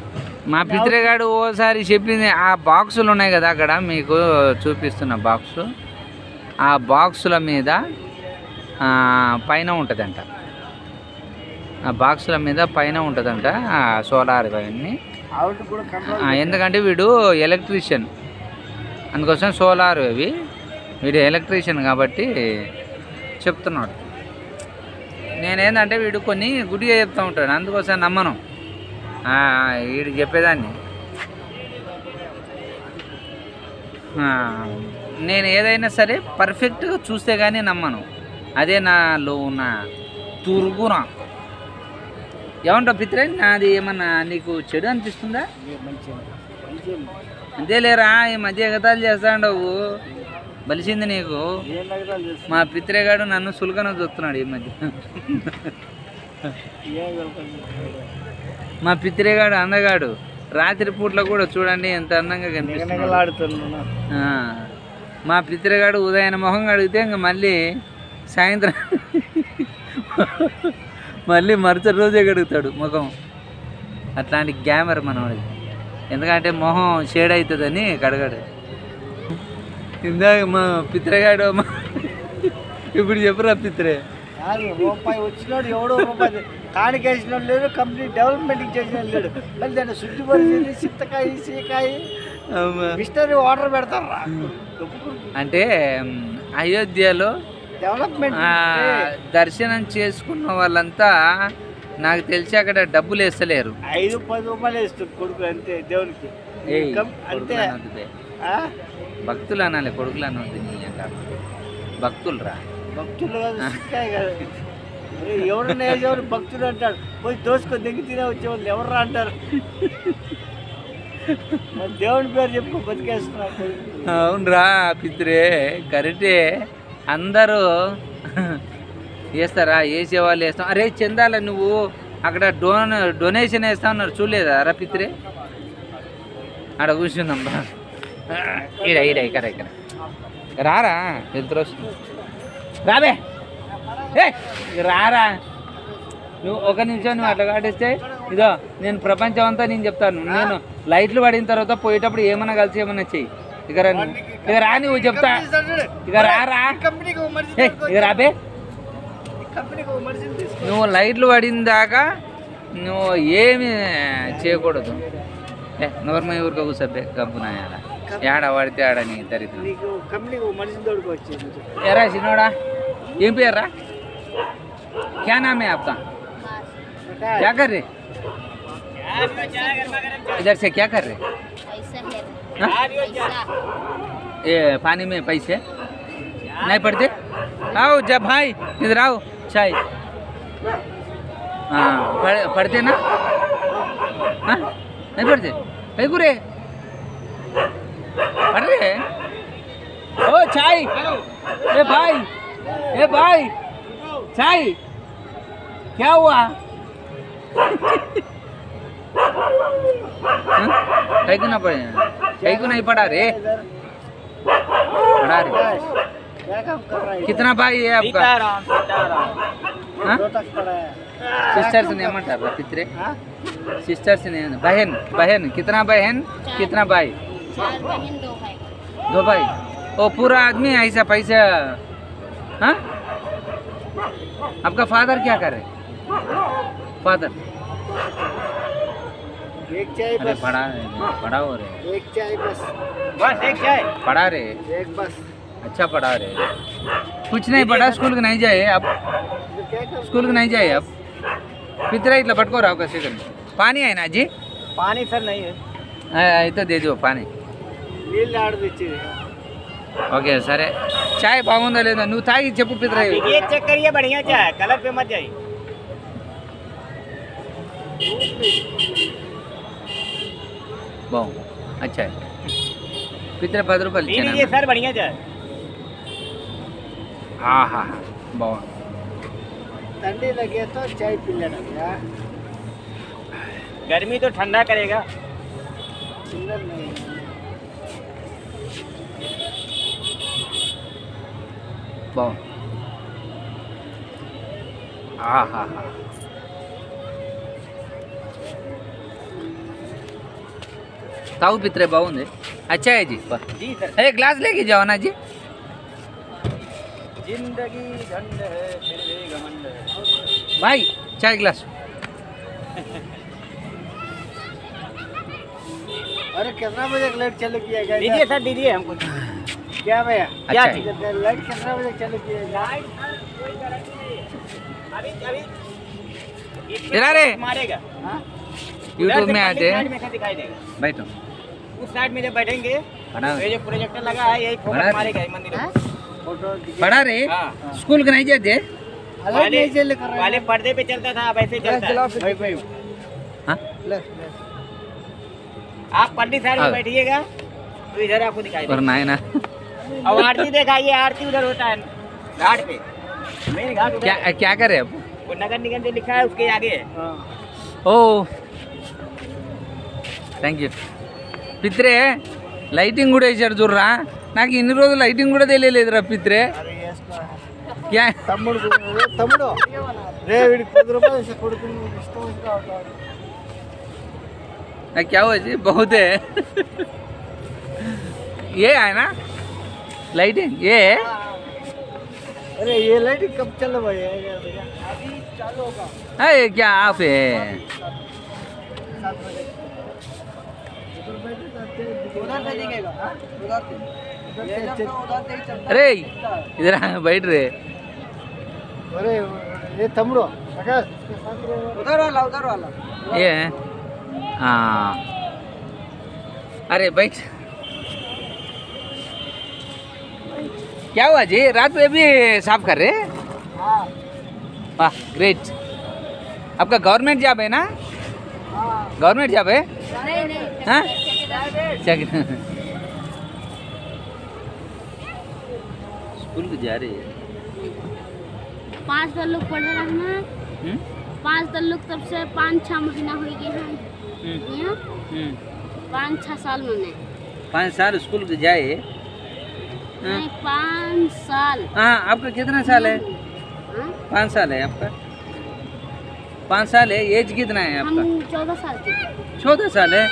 మా పిత్రేగాడు ఓసారి చెప్పింది. ఆ బాక్సులు ఉన్నాయి కదా అక్కడ మీకు చూపిస్తున్న బాక్సు, ఆ బాక్సుల మీద పైన ఉంటుందంట. ఆ బాక్సుల మీద పైన ఉంటుందంట సోలార్ అవన్నీ. ఎందుకంటే వీడు ఎలక్ట్రీషియన్, అందుకోసం సోలార్ అవి. వీడు ఎలక్ట్రీషియన్ కాబట్టి చెప్తున్నాడు. నేనేందంటే వీడు కొన్ని గుడిగా చెప్తూ ఉంటాడు, అందుకోసం నమ్మను వీడు చెప్పేదాన్ని. నేను ఏదైనా సరే పర్ఫెక్ట్గా చూస్తే కానీ నమ్మను. అదే నాలో ఉన్న దుర్గుణం. ఏమంటావు పిత్రే? నాది ఏమన్నా నీకు చెడు అనిపిస్తుందా? అంతేలేరా, ఈ మధ్య ఎగతాలు చేస్తా ఉండవు, బలిసింది నీకు. మా పిత్రేగాడు నన్ను సులుకన చూస్తున్నాడు ఈ మధ్య. మా పిత్రేగాడు అందగాడు. రాత్రి పూట్లో కూడా చూడండి ఎంత అందంగా కనిపిస్తున్నాడు. మా పిత్రేగాడు ఉదయాన్న మొహం అడిగితే ఇంకా మళ్ళీ సాయంత్రం మళ్ళీ మరుసటి రోజే కడుగుతాడు ముఖం. అట్లాంటి గ్యామర్ మనవాడిది. ఎందుకంటే మొహం షేడ్ అవుతుందని కడగాడు. ఇందాక మా పిత్రగాడు ఇప్పుడు చెప్పురా పిత్రే. రూపాయి వచ్చినాడు ఎవడో రూపాయి కానికేసిన లేడు, కంపెనీ డెవలప్మెంట్ చేసిన లేడు. మళ్ళీ దాన్ని శుద్ధిపరిచింది చింతకాయ సీకాయ మిస్టరీ వాటర్ పెడతారా. అంటే అయోధ్యలో డెవలప్మెంట్ దర్శనం చేసుకున్న వాళ్ళంతా నాకు తెలిసి అక్కడ డబ్బులు వేస్తలేరు. 5-10 రూపాయలు వేస్తారు కొడుకులు అంతే దేవునికి. అంతే భక్తులు అనాలి, కొడుకులు అనవద్దు. భక్తులు రా, భక్తులు కాదు. ఎవరన్నా ఎవరు భక్తులు అంటాడు, పోయి దోసుకొని దిగి తినే వచ్చేవాళ్ళు ఎవర్రా అంటారు. దేవుని పేరు చెప్పుకో బతికేస్తున్నారు. అవునరా పిత్రే, కరెక్టే. అందరూ వేస్తారా? వేసేవాళ్ళు వేస్తాం. అరే చందాల నువ్వు అక్కడ డొనేషన్ వేస్తా ఉన్నారు చూడలేదా రా పిత్రే? ఆడ కూర్చుందాం బా. ఇక్కడ రారా, వెళ్తురు రాబే. రారా నువ్వు ఒక నిమిషం. నువ్వు అట్లా కాటేస్తే ఇదో నేను ప్రపంచం అంతా నేను చెప్తాను. నేను లైట్లు పడిన తర్వాత పోయేటప్పుడు ఏమన్నా కలిసి ఏమన్నా చెయ్యి. ఇక రా నువ్వు చెప్తా. ఇక రారా, ఇక రాబే. నువ్వు లైట్లు పడిన దాకా నువ్వు ఏమి చేయకూడదు. నోర్మ ఊరికో కూర్చోబే గబ్బునాయాల. ఏడ పడితే ఆడ నీ దరిద్రం. ఎరా చిన్నోడా, ఏం పేర్రా? क्या नाम है आपका? क्या कर रहे? इधर से क्या कर रहे? ये पानी में पैसे नहीं पड़ते? आओ जब भाई इधर आओ, चाय। हाँ पढ़ते ना? हाँ नहीं पढ़ते? कहीं गुरे पढ़ रहे? ओ चाय, ए भाई चाय, क्या हुआ? कहीं को ना पड़े, कहीं को नहीं पड़ा रे, पड़ा रे। क्या काम कर रहा है? कितना भाई है आपका? हाँ? दो तक पड़ा है। सिस्टर से नहीं मटा रहा पितरे, हाँ? सिस्टर से नहीं, बहन बहन कितना बहन कितना भाई? 4 बहन 2 भाई। 2 भाई। ओ पूरा आदमी ऐसा पैसा। हाँ? आपका फादर क्या कर रहे? फादर एक चाय अरे बस। पढ़ा हो रहे, एक चाय बस। एक चाय। पढ़ा रहे, एक बस। अच्छा पढ़ा रहे। कुछ नहीं पढ़ा, स्कूल के नहीं जाए आप? तो क्या कर? स्कूल के नहीं जाए आप? पितरा इतना पटको रहा कैसे कर? पानी है ना जी? पानी सर नहीं है। ये तो दे दो पानी. నీళ్ళు ఆడ తెచ్చేది. ఓకే సరే. చాయ్ బాగుందా లేదా నువ్వు తాగి చెప్పు పితరా. ये चेक करिए बढ़िया चाय, कलर पे मत जाइए. బాగుంది. अच्छा है. पितरा 10 రూపాయలు लीजिए ఇచ్చాను. सर बढ़िया चाय. ఆహా బాగుంది. ठंडी लगे तो चाय पी लेना यार. गर्मी तो ठंडा करेगा. सुंदर नहीं. బాగుంది. ఆహా ताऊ पितरे बाउंदे. अच्छा है जी. जी सर. अरे ग्लास लेके जाओ ना जी. जिंदगी झंड है फिर भी घमंड है. भाई चाय ग्लास. अरे कितना बजे लाइट चालू किया गया? दीजिए सर दीजिए हमको. क्या भैया? अच्छा है. लाइट कितना बजे चालू किया गया? कोई गारंटी नहीं है. अभी अभी इधर आ रे. मारेगा. हाँ? यूट्यूब में आते साइड हैं. में से दिखाई देगा. बैठो. उस साइड में जब बैठेंगे बड़ा तो ये जो प्रोजेक्टर लगा है यही बड़ा- फोकस मारेगा ये मंदिर में. फोटो दिखे. पढ़ा रे. हाँ. स्कूल के नहीं जाते. अलग नहीं चल कर रहा पहले पर्दे पे चलता था, अब ऐसे चलता है. भाई भाई हाँ प्लस प्लस. आप पंडित साइड हाँ. में बैठिएगा तो इधर आपको दिखाई और देगा. ना है ना. अब आरती दिखाइए, आरती उधर होता है घाट पे. मेन घाट उधर क्या है. क्या करे अब. वो नगर निगम जो लिखा है उसके आगे है. हाँ. ఓ థ్యాంక్ యూ. పిత్రే లైటింగ్ కూడా వేసాడు చూడరా. నాకు ఇన్ని రోజులు లైటింగ్ కూడా తెలియలేదురా పిత్రే. अरे ये इसका క్యా తమ్ముడు తమ్ముడు రే వీడికి 10 రూపాయలు ఇస్తే కొడుకు ఇష్టం వచ్చిన అవుతాడు. क्या हुआ जी बहुत है. ये है ना लाइटिंग ये है. अरे ये लाइट कब चल रहा है भैया? अभी चालू होगा अरे क्या आप है. 7 बजे. उधर से दिखेगा. उधर से अरे इधर बैठ रहे. अरे ये तम्मुడు आकाश उधर वाला ये है. हाँ अरे बैठ. क्या हुआ जी रात में भी साफ कर रहे. हाँ वाह ग्रेट. आपका गवर्नमेंट जॉब है ना. हाँ. गवर्नमेंट जॉब है. नहीं नहीं हाँ ठेकेदार। स्कूल को जा रही है. 5 दल लोग पढ़े रहना. हम्म? 5 दल लोग तब से 5-6 महीना हो गए हैं हम्म, यहाँ. हम्म. 5-6 साल में 5 साल स्कूल को जाए. हाँ. नहीं 5 साल. हाँ आपका कितना साल है. हाँ? 5 साल है आपका. 5 साल है. एज कितना है आपका. हम 14 साल के थे. 14 साल है.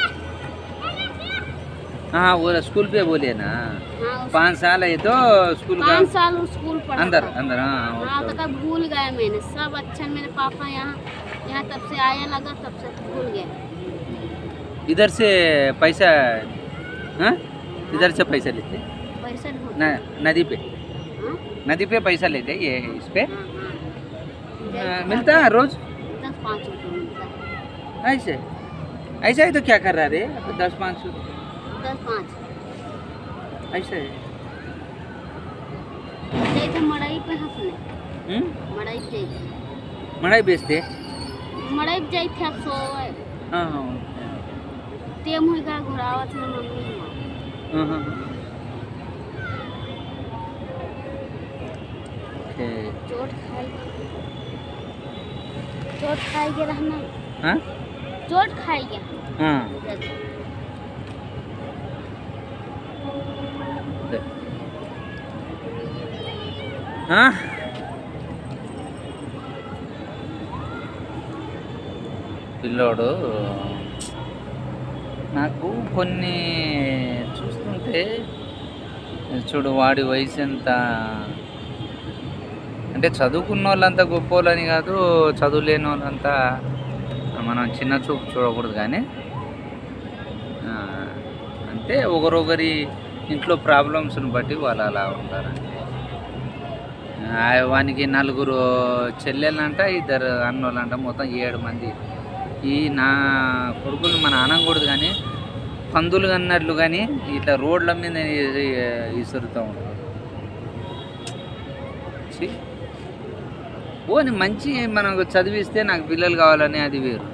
हाँ वो स्कूल पे बोले ना. हाँ 5 साल है तो स्कूल का 5 साल वो स्कूल पढ़ा अंदर था. अंदर. हाँ हाँ वो तो कब भूल गए मैंने सब. अच्छा मेरे पापा यहाँ यहाँ तब से आया लगा तब से भूल गए. इधर से पैसा. हाँ इधर से पैसा लेते हैं. पैसा ढूंढ. न, नदी पे हाँ? नदी पे पैसा लेते हैं ये इस पे. हाँ, हाँ. मिलता है रोज 10-5 रुपये मिलता है. ऐसे. ऐसा ही तो क्या कर रहा रे 10-5 10-5 ऐसे है. गए थे मड़ई पे हंसने. हम्म? मड़ई पे मड़ाई बेचते. मड़ई पे जाई थे आप सोए. हाँ हाँ टेम हुई का घुरावत में मम्मी माँ. हाँ हाँ. ठीक. चोट खाई. चोट खाएंगे रहना हाँ? चोट खाएंगे हाँ। हाँ? పిల్లోడు నాకు కొన్ని చూస్తుంటే చూడు వాడి వయసు ఎంత అంటే చదువుకున్న వాళ్ళంతా గొప్ప వాళ్ళని కాదు, చదువు లేని వాళ్ళంతా మనం చిన్న చూపు చూడకూడదు. కానీ అంటే ఒకరొకరి ఇంట్లో ప్రాబ్లమ్స్ని బట్టి వాళ్ళు అలా ఉంటారు. వానికి 4 చెల్లెళ్ళంట, 2 అన్నోళ్ళంట, మొత్తం 7 మంది. ఈ నా కొడుకులు మన అనకూడదు కానీ పందులు అన్నట్లు కానీ ఇట్లా రోడ్ల మీద విసురుతూ ఉంటారు. ఓని మంచి మనకు చదివిస్తే నాకు పిల్లలు కావాలని అది వేరు.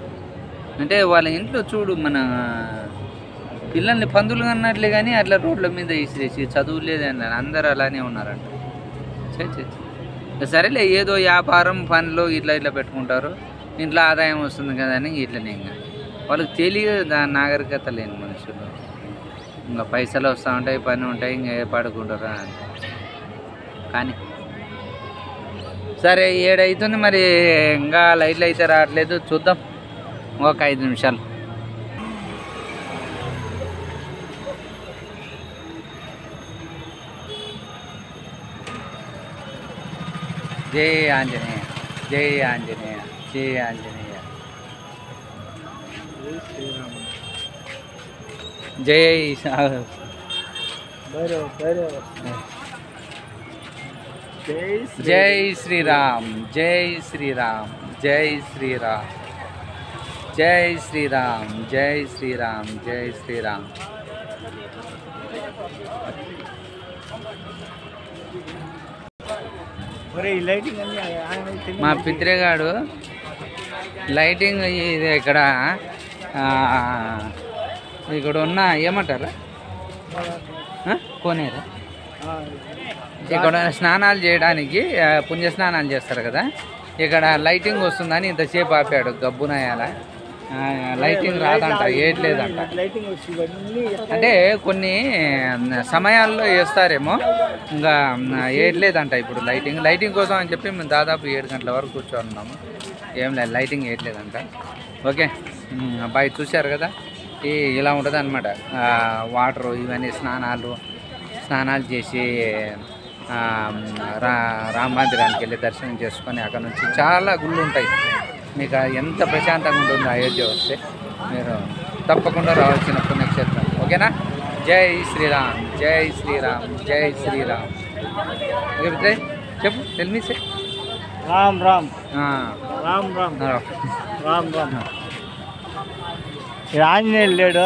అంటే వాళ్ళ ఇంట్లో చూడు మన పిల్లల్ని పందులు అన్నట్లే కానీ అట్లా రోడ్ల మీద విసిరేసి చదువు లేదని అందరూ అలానే ఉన్నారంట. సరేలే ఏదో వ్యాపారం పనులు ఇట్లా పెట్టుకుంటారు, ఇంట్లో ఆదాయం వస్తుంది కదా అని ఇట్లనే. ఇంకా వాళ్ళకి తెలియదు దాని నాగరికత లేని మనుషులు. ఇంకా పైసలు వస్తూ ఉంటాయి, పని ఉంటాయి, ఇంకా ఏ పడుకుంటారా కానీ. సరే 7 అవుతుంది మరి, ఇంకా లైట్లు అయితే రావట్లేదు, చూద్దాం ఒక 5 నిమిషాలు. జై ఆంజనేయ, జై ఆంజనేయ, జై ఆంజనేయ, జై జై శ్రీరామ్, జై శ్రీరామ్, జై శ్రీరామ్, జై శ్రీరామ్, జై శ్రీరామ్, జై శ్రీరామ్. మా పిత్రేగాడు లైటింగ్ ఇది ఇక్కడ ఉన్న ఏమంటారా కోనేరు, ఇక్కడ స్నానాలు చేయడానికి పుణ్యస్నానాలు చేస్తారు కదా, ఇక్కడ లైటింగ్ వస్తుందని ఇంతసేపు ఆపాడు. గబ్బునాయాల లైటింగ్ రాదంట, వేయట్లేదంట. అంటే కొన్ని సమయాల్లో వేస్తారేమో, ఇంకా వేయట్లేదంట ఇప్పుడు లైటింగ్ కోసం అని చెప్పి మేము దాదాపు 7 గంటల వరకు కూర్చోన్నాము. ఏం లేదు, లైటింగ్ వేయట్లేదంట. ఓకే అబ్బాయి చూశారు కదా, ఇలా ఉంటుంది అనమాట. వాటరు ఇవన్నీ స్నానాలు చేసి రామ మందిరానికి వెళ్ళి దర్శనం చేసుకొని అక్కడ నుంచి చాలా గుళ్ళు ఉంటాయి. మీకు ఎంత ప్రశాంతంగా ఉంటుందో అయోధ్య వస్తే మీరు తప్పకుండా రావాల్సిన పుణ్యక్షేత్రం. ఓకేనా? జై శ్రీరామ్, జై శ్రీరామ్, జై శ్రీరామ్. ఓకే చెప్పు, తెలిమి సే రామ్ రామ్ రామ్ రామ్ రామ్ రామ్. ఆంజనేయులు లేడు.